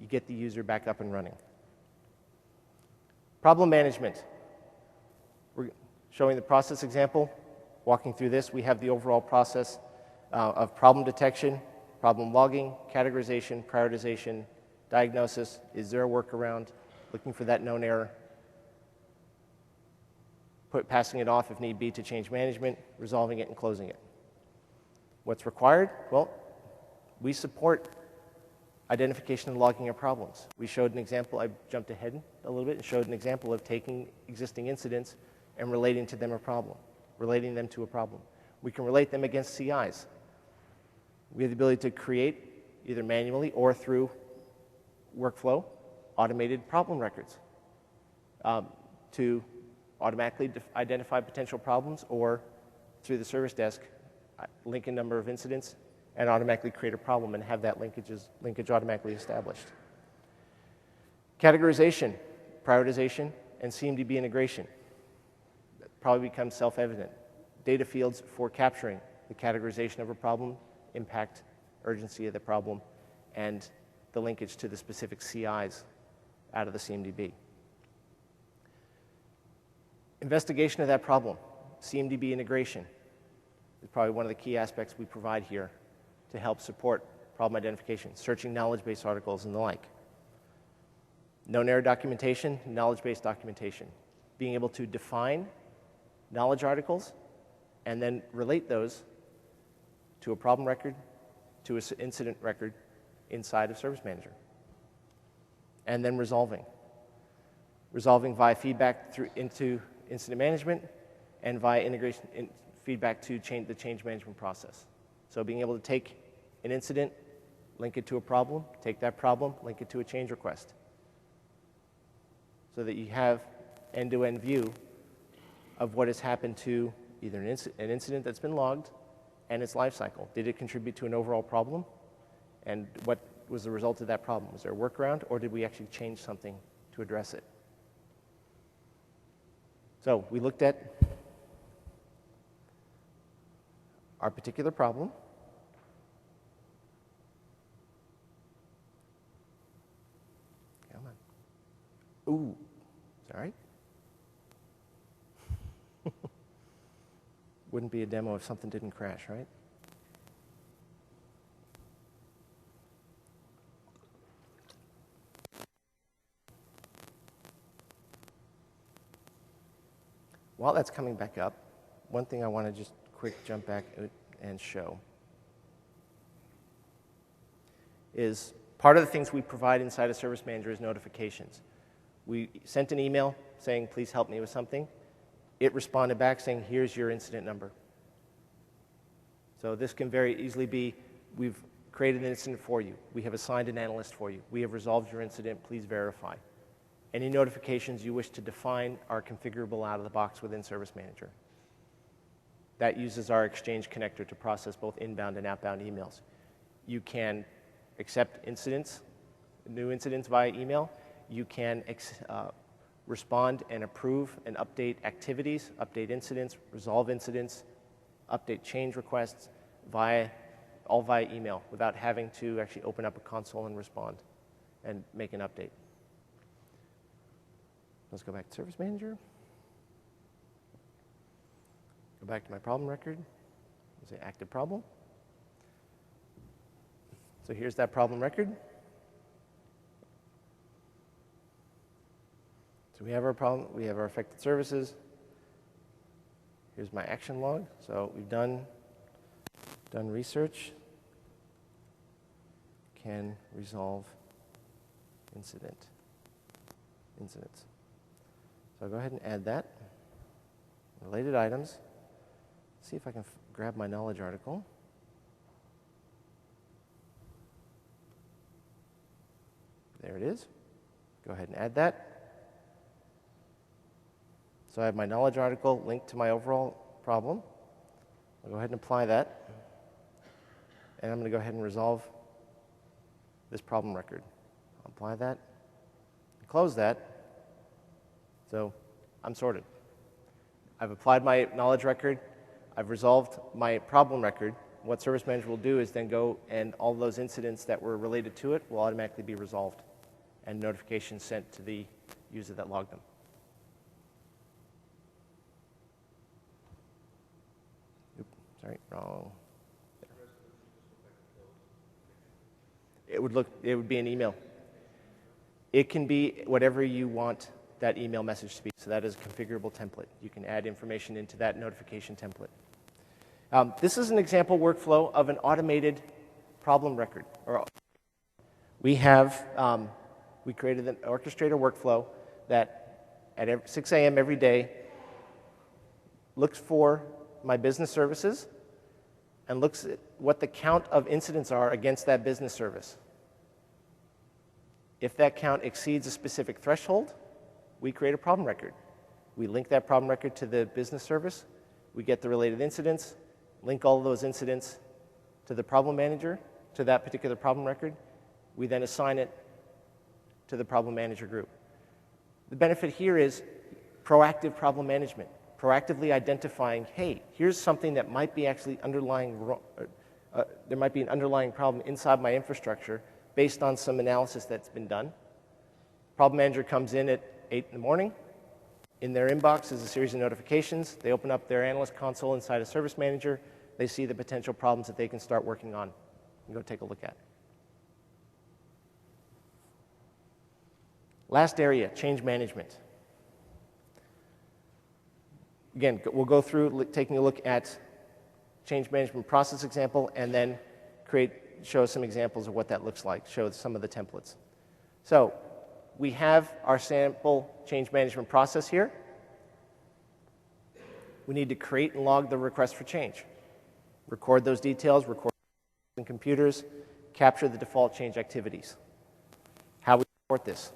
You get the user back up and running. Problem management. We're showing the process example. Walking through this, we have the overall process of problem detection, problem logging, categorization, prioritization, diagnosis, is there a workaround, looking for that known error, passing it off if need be to change management, resolving it and closing it. What's required? Well, we support identification and logging of problems. We showed an example, I jumped ahead a little bit and showed an example of taking existing incidents and relating to them a problem, relating them to a problem. We can relate them against CIs. We have the ability to create, either manually or through workflow, automated problem records to automatically identify potential problems, or through the service desk, link a number of incidents and automatically create a problem and have that linkage automatically established. Categorization, prioritization, and CMDB integration probably becomes self-evident. Data fields for capturing the categorization of a problem, impact, urgency of the problem, and the linkage to the specific CIs out of the CMDB. Investigation of that problem, CMDB integration, is probably one of the key aspects we provide here to help support problem identification, searching knowledge base articles and the like. Known error documentation, knowledge base documentation, being able to define knowledge articles and then relate those to a problem record, to an incident record inside of Service Manager. And then resolving via feedback into incident management and via integration feedback to the change management process. So being able to take an incident, link it to a problem, take that problem, link it to a change request, so that you have end-to-end view of what has happened to either an incident that's been logged and its life cycle. Did it contribute to an overall problem? And what was the result of that problem? Was there a workaround, or did we actually change something to address it? So we looked at our particular problem. Come on. Ooh, sorry. Wouldn't be a demo if something didn't crash, right? While that's coming back up, one thing I want to just quick jump back and show is part of the things we provide inside of Service Manager is notifications. We sent an email saying, please help me with something. It responded back saying, here's your incident number. So this can very easily be, we've created an incident for you. We have assigned an analyst for you. We have resolved your incident. Please verify. Any notifications you wish to define are configurable out of the box within Service Manager. That uses our Exchange connector to process both inbound and outbound emails. You can accept incidents, new incidents via email. You can respond and approve and update activities, update incidents, resolve incidents, update change requests all via email without having to actually open up a console and respond and make an update. Let's go back to Service Manager. Go back to my problem record. Say active problem. So here's that problem record. So we have our problem, we have our affected services. Here's my action log. So we've done research. Can resolve incidents. So I'll go ahead and add that. Related items. See if I can grab my knowledge article. There it is. Go ahead and add that. So I have my knowledge article linked to my overall problem. I'll go ahead and apply that. And I'm going to go ahead and resolve this problem record. I'll apply that, close that. So I'm sorted. I've applied my knowledge record. I've resolved my problem record. What Service Manager will do is then go and all those incidents that were related to it will automatically be resolved and notifications sent to the user that logged them. Oops, sorry, wrong. It would be an email. It can be whatever you want that email message to be. So that is a configurable template. You can add information into that notification template. This is an example workflow of an automated problem record. We created an orchestrator workflow that at 6 a.m. every day looks for my business services and looks at what the count of incidents are against that business service. If that count exceeds a specific threshold, we create a problem record. We link that problem record to the business service. We get the related incidents, link all of those incidents to the problem manager, to that particular problem record. We then assign it to the problem manager group. The benefit here is proactive problem management, proactively identifying, hey, here's something that might be actually there might be an underlying problem inside my infrastructure based on some analysis that's been done. Problem manager comes in at 8 in the morning. In their inbox is a series of notifications. They open up their analyst console inside a Service Manager. They see the potential problems that they can start working on and go take a look at. Last area, change management. Again, we'll go through taking a look at change management process example and then show some examples of what that looks like, show some of the templates. So we have our sample change management process here. We need to create and log the request for change. Record those details, record in computers, capture the default change activities. How we report this.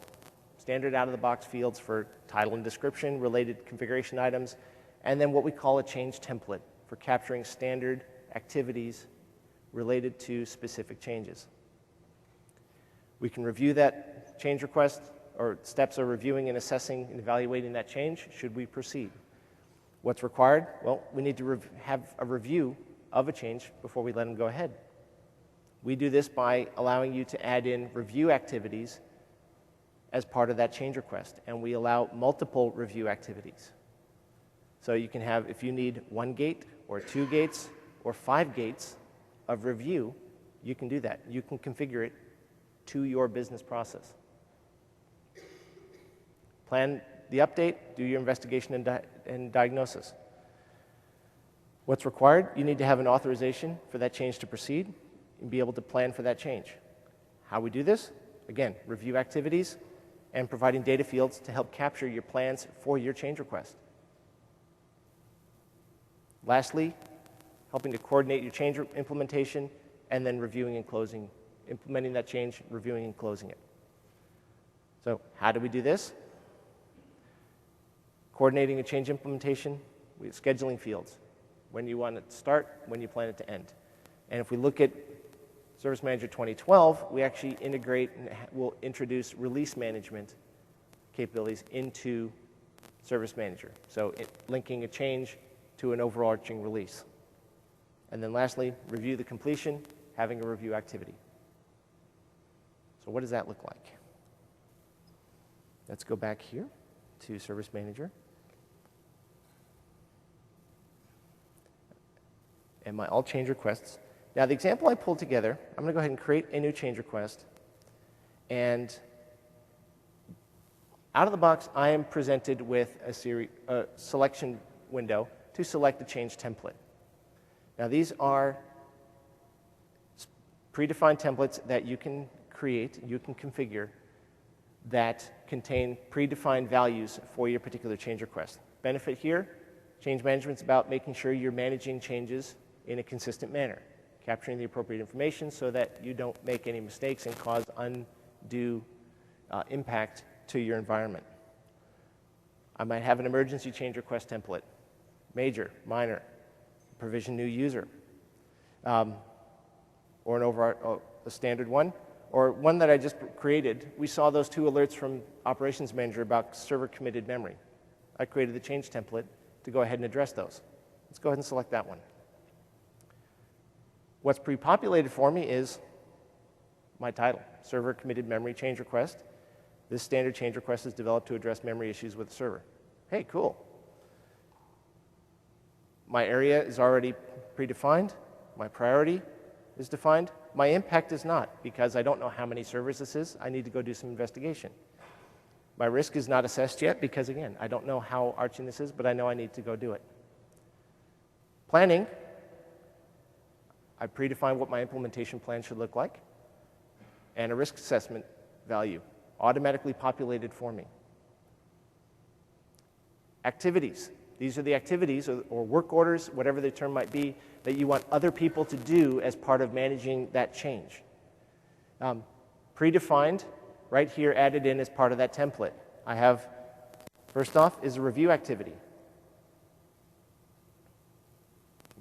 standard out-of-the-box fields for title and description, related configuration items, and then what we call a change template for capturing standard activities related to specific changes. We can review that change request, or steps of reviewing and assessing and evaluating that change should we proceed. What's required? Well, we need to have a review of a change before we let them go ahead. We do this by allowing you to add in review activities as part of that change request, and we allow multiple review activities. So you can have, if you need 1 gate or 2 gates or 5 gates of review, you can do that. You can configure it to your business process. Plan the update, do your investigation and diagnosis. What's required? You need to have an authorization for that change to proceed and be able to plan for that change. How we do this? Again, review activities and providing data fields to help capture your plans for your change request. Lastly, helping to coordinate your change implementation and then reviewing and closing, implementing that change, reviewing and closing it. So how do we do this? Coordinating a change implementation with scheduling fields. When you want it to start, when you plan it to end. And if we look at Service Manager 2012, we actually integrate and will introduce release management capabilities into Service Manager. So linking a change to an overarching release. And then lastly, review the completion, having a review activity. So what does that look like? Let's go back here to Service Manager. And my all change requests. Now the example I pulled together, I'm going to go ahead and create a new change request. And out of the box, I am presented with a selection window to select a change template. Now these are predefined templates that you can create, you can configure, that contain predefined values for your particular change request. Benefit here, change management is about making sure you're managing changes in a consistent manner, capturing the appropriate information so that you don't make any mistakes and cause undue impact to your environment. I might have an emergency change request template, major, minor, provision new user, or a standard one, or one that I just created. We saw those 2 alerts from Operations Manager about server committed memory. I created the change template to go ahead and address those. Let's go ahead and select that one. What's pre-populated for me is my title, Server Committed Memory Change Request. This standard change request is developed to address memory issues with the server. Hey, cool. My area is already predefined. My priority is defined. My impact is not, because I don't know how many servers this is. I need to go do some investigation. My risk is not assessed yet because, again, I don't know how arching this is, but I know I need to go do it. Planning. I predefine what my implementation plan should look like, and a risk assessment value, automatically populated for me. Activities. These are the activities or work orders, whatever the term might be, that you want other people to do as part of managing that change. Predefined, right here, added in as part of that template. I have, first off, is a review activity.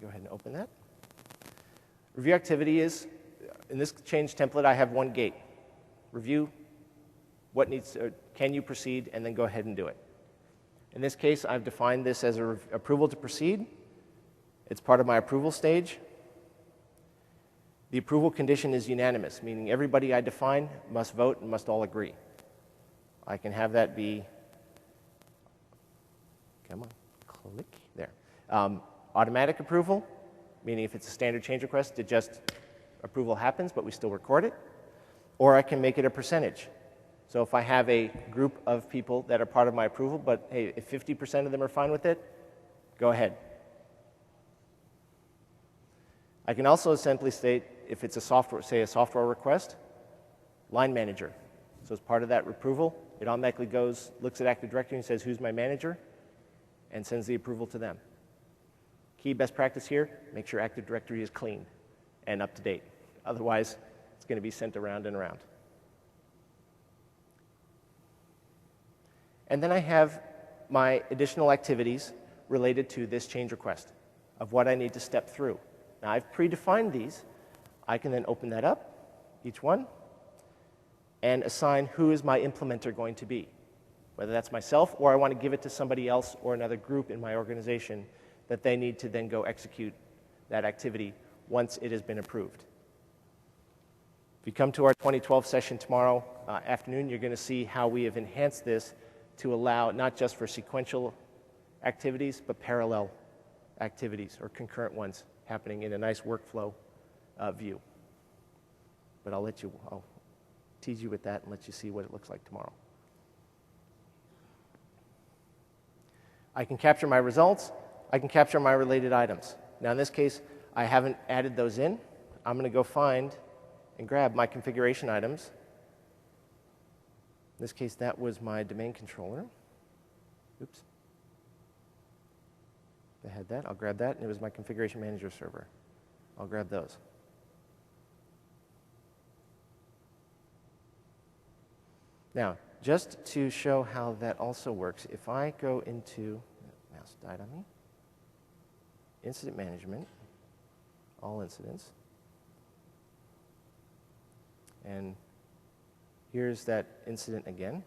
Go ahead and open that. Review activity is, in this change template, I have 1 gate. Review what needs, can you proceed, and then go ahead and do it. In this case, I've defined this as an approval to proceed. It's part of my approval stage. The approval condition is unanimous, meaning everybody I define must vote and must all agree. I can have that be, come on, click, there. Automatic approval, meaning if it's a standard change request, it just, approval happens, but we still record it. Or I can make it a percentage. So if I have a group of people that are part of my approval, but hey, if 50% of them are fine with it, go ahead. I can also simply state, if it's a software, say a software request, line manager. So as part of that approval, it automatically goes, looks at Active Directory and says, who's my manager? And sends the approval to them. Key best practice here, make sure Active Directory is clean and up to date. Otherwise, it's going to be sent around and around. And then I have my additional activities related to this change request of what I need to step through. Now, I've predefined these. I can then open that up, each one, and assign who is my implementer going to be, whether that's myself or I want to give it to somebody else or another group in my organization that they need to then go execute that activity once it has been approved. If you come to our 2012 session tomorrow afternoon, you're going to see how we have enhanced this to allow not just for sequential activities, but parallel activities or concurrent ones happening in a nice workflow view. But I'll tease you with that and let you see what it looks like tomorrow. I can capture my results. I can capture my related items. Now, in this case, I haven't added those in. I'm going to go find and grab my configuration items. In this case, that was my domain controller. Oops. I had that. I'll grab that. And it was my configuration manager server. I'll grab those. Now, just to show how that also works, if I go into, mouse died on me, incident management, all incidents, and here's that incident again.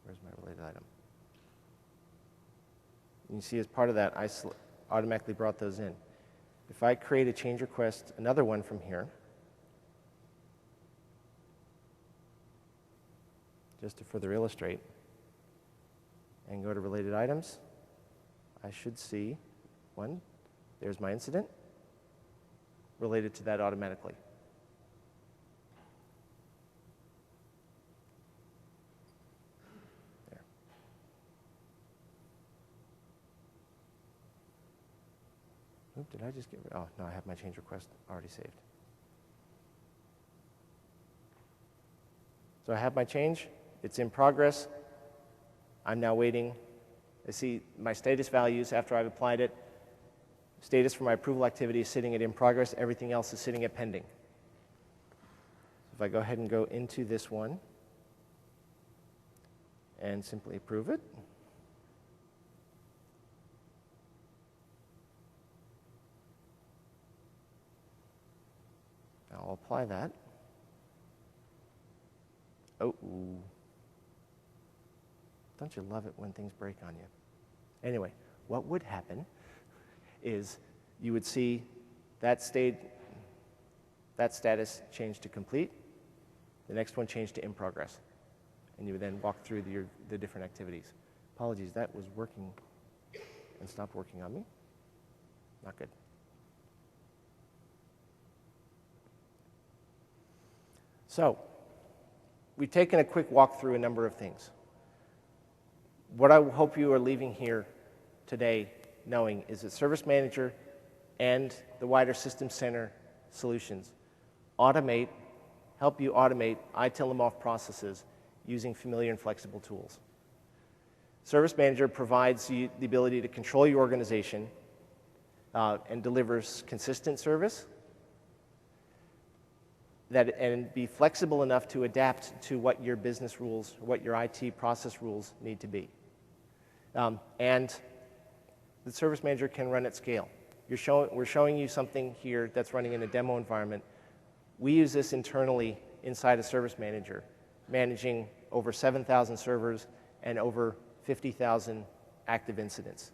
Where's my related item? You see, as part of that, I automatically brought those in. If I create a change request, another one from here, just to further illustrate, and go to related items, I should see one. There's my incident related to that automatically. There. Oop, did I just get rid? Oh, no, I have my change request already saved. So I have my change. It's in progress. I'm now waiting. I see my status values after I've applied it. Status for my approval activity is sitting at in progress. Everything else is sitting at pending. If I go ahead and go into this one and simply approve it, I'll apply that. Oh, don't you love it when things break on you? Anyway, what would happen is you would see that status change to complete, the next one change to in progress, and you would then walk through the different activities. Apologies, that was working and stopped working on me. Not good. So, we've taken a quick walk through a number of things. What I hope you are leaving here today knowing is that Service Manager and the wider System Center solutions help you automate ITIL-off processes using familiar and flexible tools. Service Manager provides you the ability to control your organization and delivers consistent service and be flexible enough to adapt to what your business rules, what your IT process rules need to be. And the Service Manager can run at scale. We're showing you something here that's running in a demo environment. We use this internally inside a Service Manager, managing over 7,000 servers and over 50,000 active incidents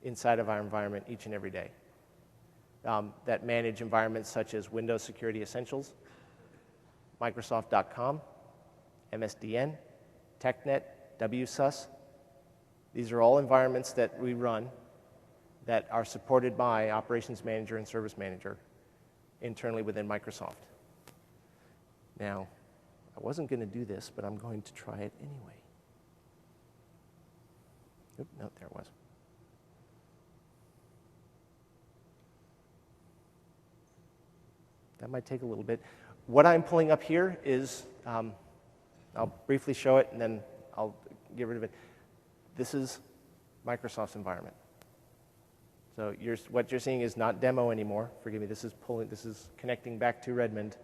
inside of our environment each and every day. That manage environments such as Windows Security Essentials, Microsoft.com, MSDN, TechNet, WSUS. These are all environments that we run that are supported by Operations Manager and Service Manager internally within Microsoft. Now, I wasn't going to do this, but I'm going to try it anyway. Oop, no, there it was. That might take a little bit. What I'm pulling up here is, I'll briefly show it and then I'll get rid of it. This is Microsoft's environment. So what you're seeing is not demo anymore. Forgive me, this is connecting back to Redmond.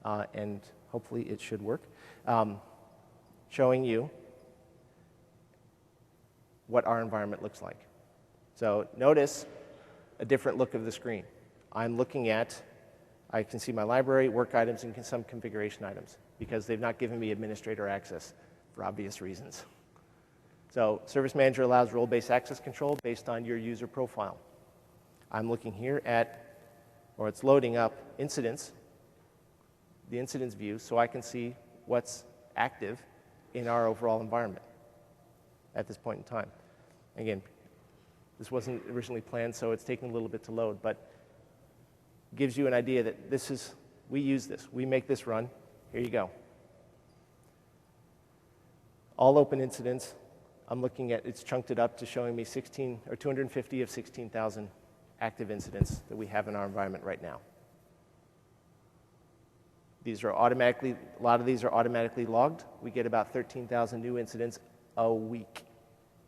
and hopefully it should work, showing you what our environment looks like. So notice a different look of the screen. I'm looking at, I can see my library, work items, and some configuration items because they've not given me administrator access for obvious reasons. So Service Manager allows role-based access control based on your user profile. I'm looking here at, or it's loading up incidents, the incidents view, so I can see what's active in our overall environment at this point in time. Again, this wasn't originally planned, so it's taking a little bit to load, but gives you an idea that this is, we use this, we make this run, here you go. All open incidents, I'm looking at, it's chunked it up to showing me 250 of 16,000 active incidents that we have in our environment right now. These are automatically, a lot of these are automatically logged. We get about 13,000 new incidents a week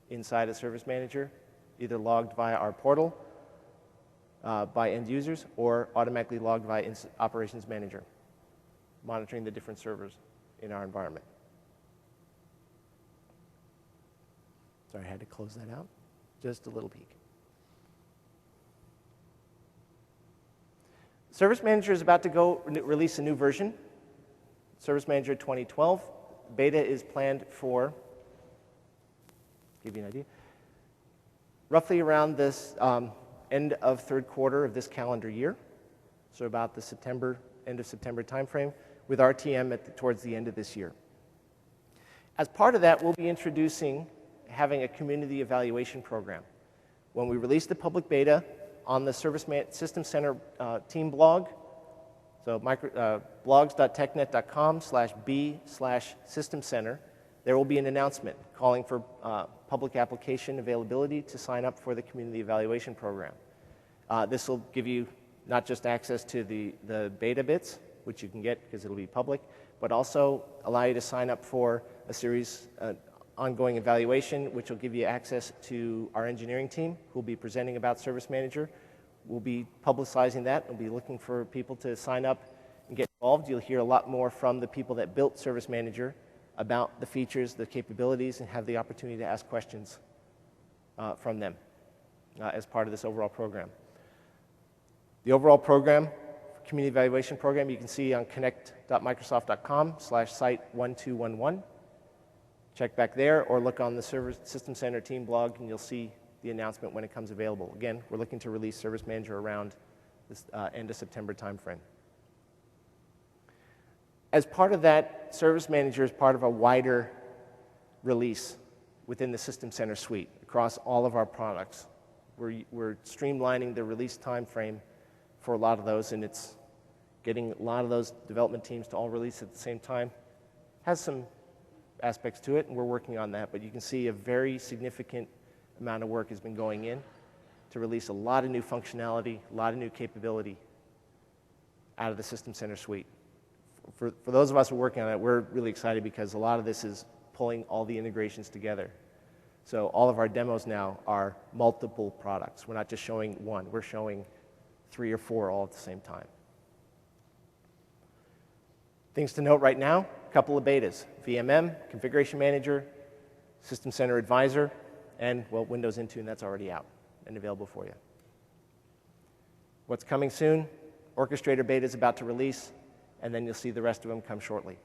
inside a Service Manager, either logged via our portal by end users or automatically logged by Operations Manager, monitoring the different servers in our environment. Sorry, I had to close that out. Just a little peek. Service Manager is about to go release a new version, Service Manager 2012. Beta is planned for, give you an idea, roughly around this end of third quarter of this calendar year, so about the end of September timeframe, with RTM towards the end of this year. As part of that, we'll be introducing having a community evaluation program. When we release the public beta on the System Center team blog, so blogs.technet.com/b/System Center, there will be an announcement calling for public application availability to sign up for the community evaluation program. This will give you not just access to the beta bits, which you can get because it'll be public, but also allow you to sign up for a series ongoing evaluation, which will give you access to our engineering team, who will be presenting about Service Manager. We'll be publicizing that. We'll be looking for people to sign up and get involved. You'll hear a lot more from the people that built Service Manager about the features, the capabilities, and have the opportunity to ask questions from them as part of this overall program. The overall program, community evaluation program, you can see on connect.microsoft.com/site1211. Check back there or look on the System Center team blog and you'll see the announcement when it comes available. Again, we're looking to release Service Manager around this end of September timeframe. As part of that, Service Manager is part of a wider release within the System Center suite across all of our products. We're streamlining the release timeframe for a lot of those, and it's getting a lot of those development teams to all release at the same time. Has some aspects to it, and we're working on that, but you can see a very significant amount of work has been going in to release a lot of new functionality, a lot of new capability out of the System Center suite. For those of us who are working on it, we're really excited because a lot of this is pulling all the integrations together. So all of our demos now are multiple products. We're not just showing one, we're showing 3 or 4 all at the same time. Things to note right now, a couple of betas, VMM, Configuration Manager, System Center Advisor, and, well, Windows Intune, that's already out and available for you. What's coming soon? Orchestrator beta is about to release, and then you'll see the rest of them come shortly.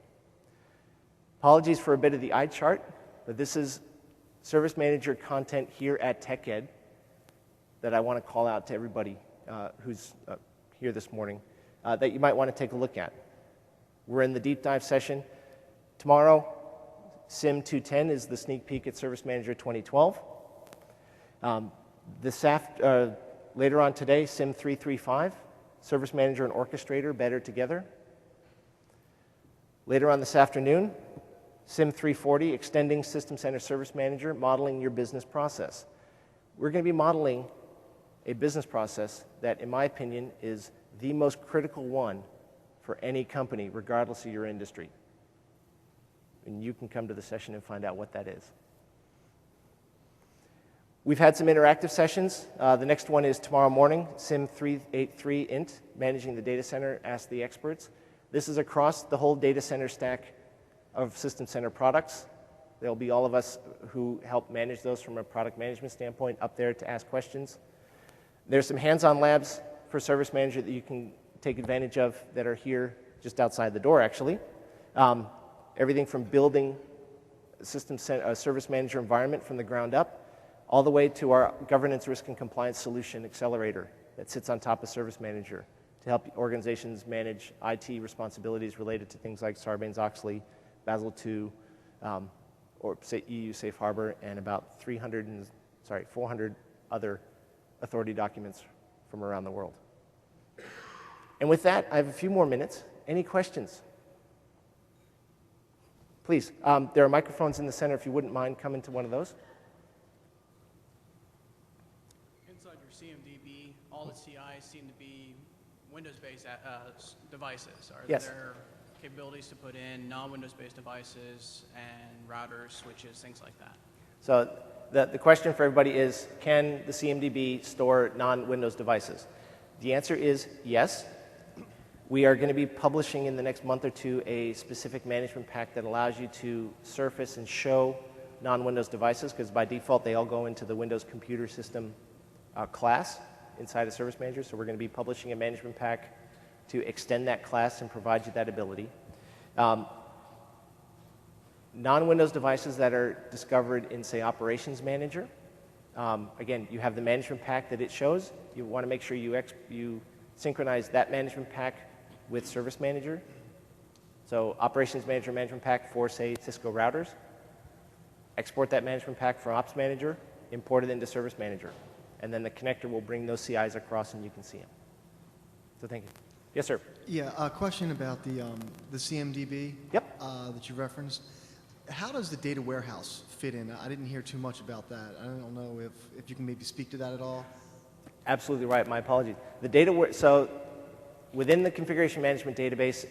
Apologies for a bit of the eye chart, but this is Service Manager content here at TechEd that I want to call out to everybody who's here this morning that you might want to take a look at. We're in the deep dive session. Tomorrow, SIM 210 is the sneak peek at Service Manager 2012. Later on today, SIM 335, Service Manager and Orchestrator better together. Later on this afternoon, SIM 340, extending System Center Service Manager, modeling your business process. We're going to be modeling a business process that, in my opinion, is the most critical one for any company, regardless of your industry. And you can come to the session and find out what that is. We've had some interactive sessions. The next one is tomorrow morning, SIM 383 INT, Managing the Data Center, Ask the Experts. This is across the whole data center stack of System Center products. There'll be all of us who help manage those from a product management standpoint up there to ask questions. There's some hands-on labs for Service Manager that you can take advantage of that are here just outside the door, actually. Everything from building a Service Manager environment from the ground up, all the way to our Governance, Risk, and Compliance Solution Accelerator that sits on top of Service Manager to help organizations manage IT responsibilities related to things like Sarbanes-Oxley, Basel II, or say EU Safe Harbor, and about 400 other authority documents from around the world. And with that, I have a few more minutes. Any questions? Please, there are microphones in the center if you wouldn't mind coming to one of those. Inside your CMDB, all the CIs seem to be Windows-based devices. Are Yes. there capabilities to put in non-Windows-based devices and routers, switches, things like that? So the question for everybody is, can the CMDB store non-Windows devices? The answer is yes. We are going to be publishing in the next month or two a specific management pack that allows you to surface and show non-Windows devices, because by default they all go into the Windows Computer System class inside of Service Manager. So we're going to be publishing a management pack to extend that class and provide you that ability. Non-Windows devices that are discovered in, say, Operations Manager, again, you have the management pack that it shows. You want to make sure you synchronize that management pack with Service Manager. So Operations Manager management pack for, say, Cisco routers. Export that management pack from Ops Manager, import it into Service Manager. And then the connector will bring those CIs across and you can see them. So thank you. Yes, sir. Yeah, a question about the CMDB. Yep. That you referenced. How does the data warehouse fit in? I didn't hear too much about that. I don't know if you can maybe speak to that at all. Absolutely right. My apologies. So within the configuration management database,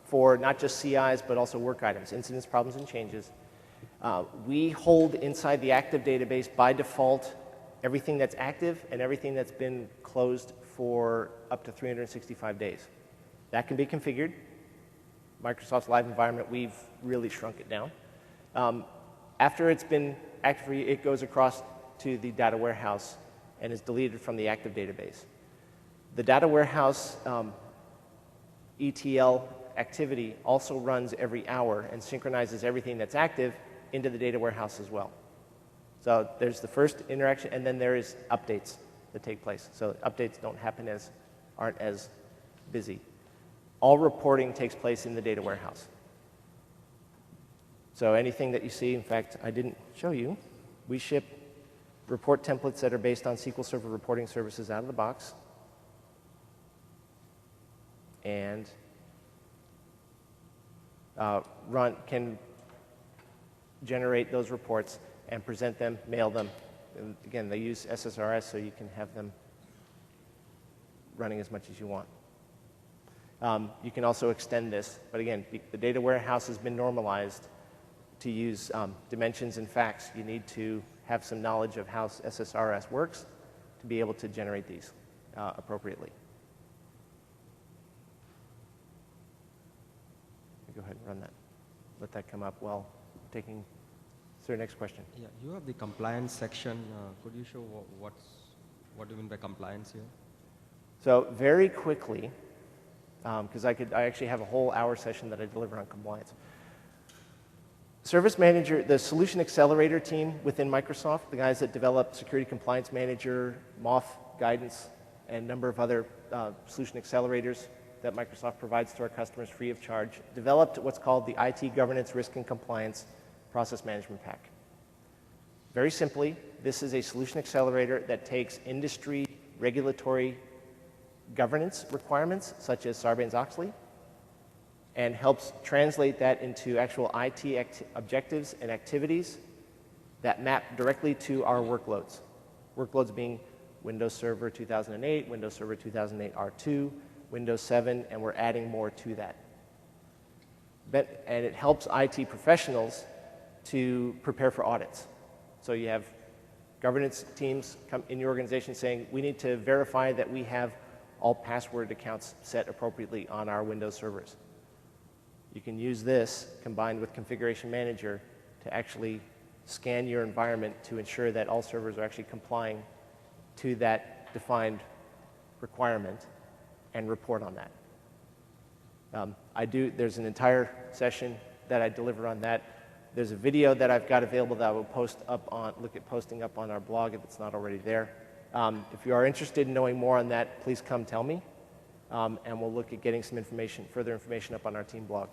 for not just CIs but also work items, incidents, problems, and changes, we hold inside the active database by default everything that's active and everything that's been closed for up to 365 days. That can be configured. Microsoft's live environment, we've really shrunk it down. After it's been active, it goes across to the data warehouse and is deleted from the active database. The data warehouse ETL activity also runs every hour and synchronizes everything that's active into the data warehouse as well. So there's the first interaction, and then there is updates that take place. So updates aren't as busy. All reporting takes place in the data warehouse. So anything that you see, in fact, I didn't show you, we ship report templates that are based on SQL Server reporting services out of the box. And can generate those reports and present them, mail them. And again, they use SSRS, so you can have them running as much as you want. You can also extend this, but again, the data warehouse has been normalized to use dimensions and facts. You need to have some knowledge of how SSRS works to be able to generate these appropriately. Go ahead and run that. Let that come up while taking. Sir, next question. Yeah, you have the compliance section. Could you show what do you mean by compliance here? So very quickly, because I actually have a whole hour session that I deliver on compliance. Service Manager, the Solution Accelerator team within Microsoft, the guys that develop Security Compliance Manager, MOF guidance, and a number of other solution accelerators that Microsoft provides to our customers free of charge, developed what's called the IT Governance, Risk, and Compliance Process Management Pack. Very simply, this is a solution accelerator that takes industry regulatory governance requirements, such as Sarbanes-Oxley, and helps translate that into actual IT objectives and activities that map directly to our workloads. Workloads being Windows Server 2008, Windows Server 2008 R2, Windows 7, and we're adding more to that. And it helps IT professionals to prepare for audits. So you have governance teams come in your organization saying, we need to verify that we have all password accounts set appropriately on our Windows servers. You can use this combined with Configuration Manager to actually scan your environment to ensure that all servers are actually complying to that defined requirement and report on that. There's an entire session that I deliver on that. There's a video that I've got available that I will look at posting up on our blog if it's not already there. If you are interested in knowing more on that, please come tell me, and we'll look at getting some further information up on our team blog.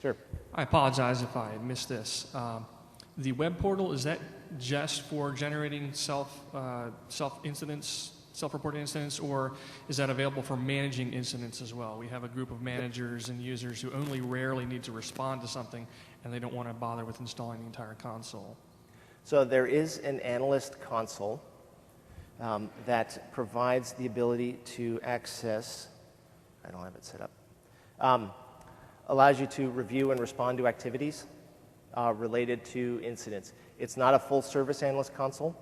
Sure. I apologize if I missed this. The web portal, is that just for generating self-reported incidents, or is that available for managing incidents as well? We have a group of managers and users who only rarely need to respond to something, and they don't want to bother with installing the entire console. So there is an analyst console that provides the ability to access, I don't have it set up, allows you to review and respond to activities related to incidents. It's not a full service analyst console.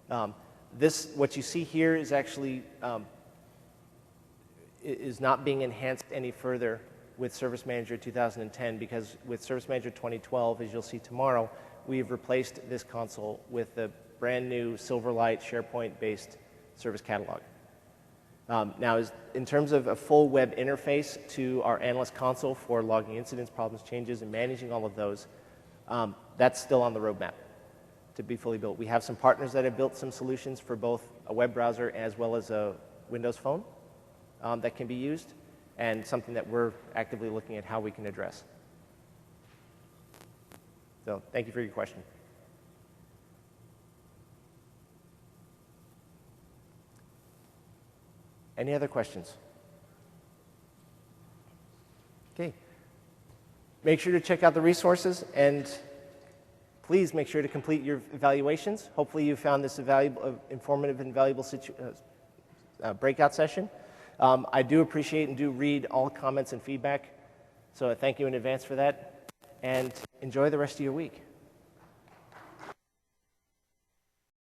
What you see here is actually is not being enhanced any further with Service Manager 2010, because with Service Manager 2012, as you'll see tomorrow, we've replaced this console with a brand new Silverlight SharePoint-based service catalog. Now, in terms of a full web interface to our analyst console for logging incidents, problems, changes, and managing all of those, that's still on the roadmap to be fully built. We have some partners that have built some solutions for both a web browser as well as a Windows Phone that can be used, and something that we're actively looking at how we can address. So thank you for your question. Any other questions? Okay. Make sure to check out the resources, and please make sure to complete your evaluations. Hopefully you found this a valuable, informative and valuable breakout session. I do appreciate and do read all comments and feedback, so I thank you in advance for that, and enjoy the rest of your week.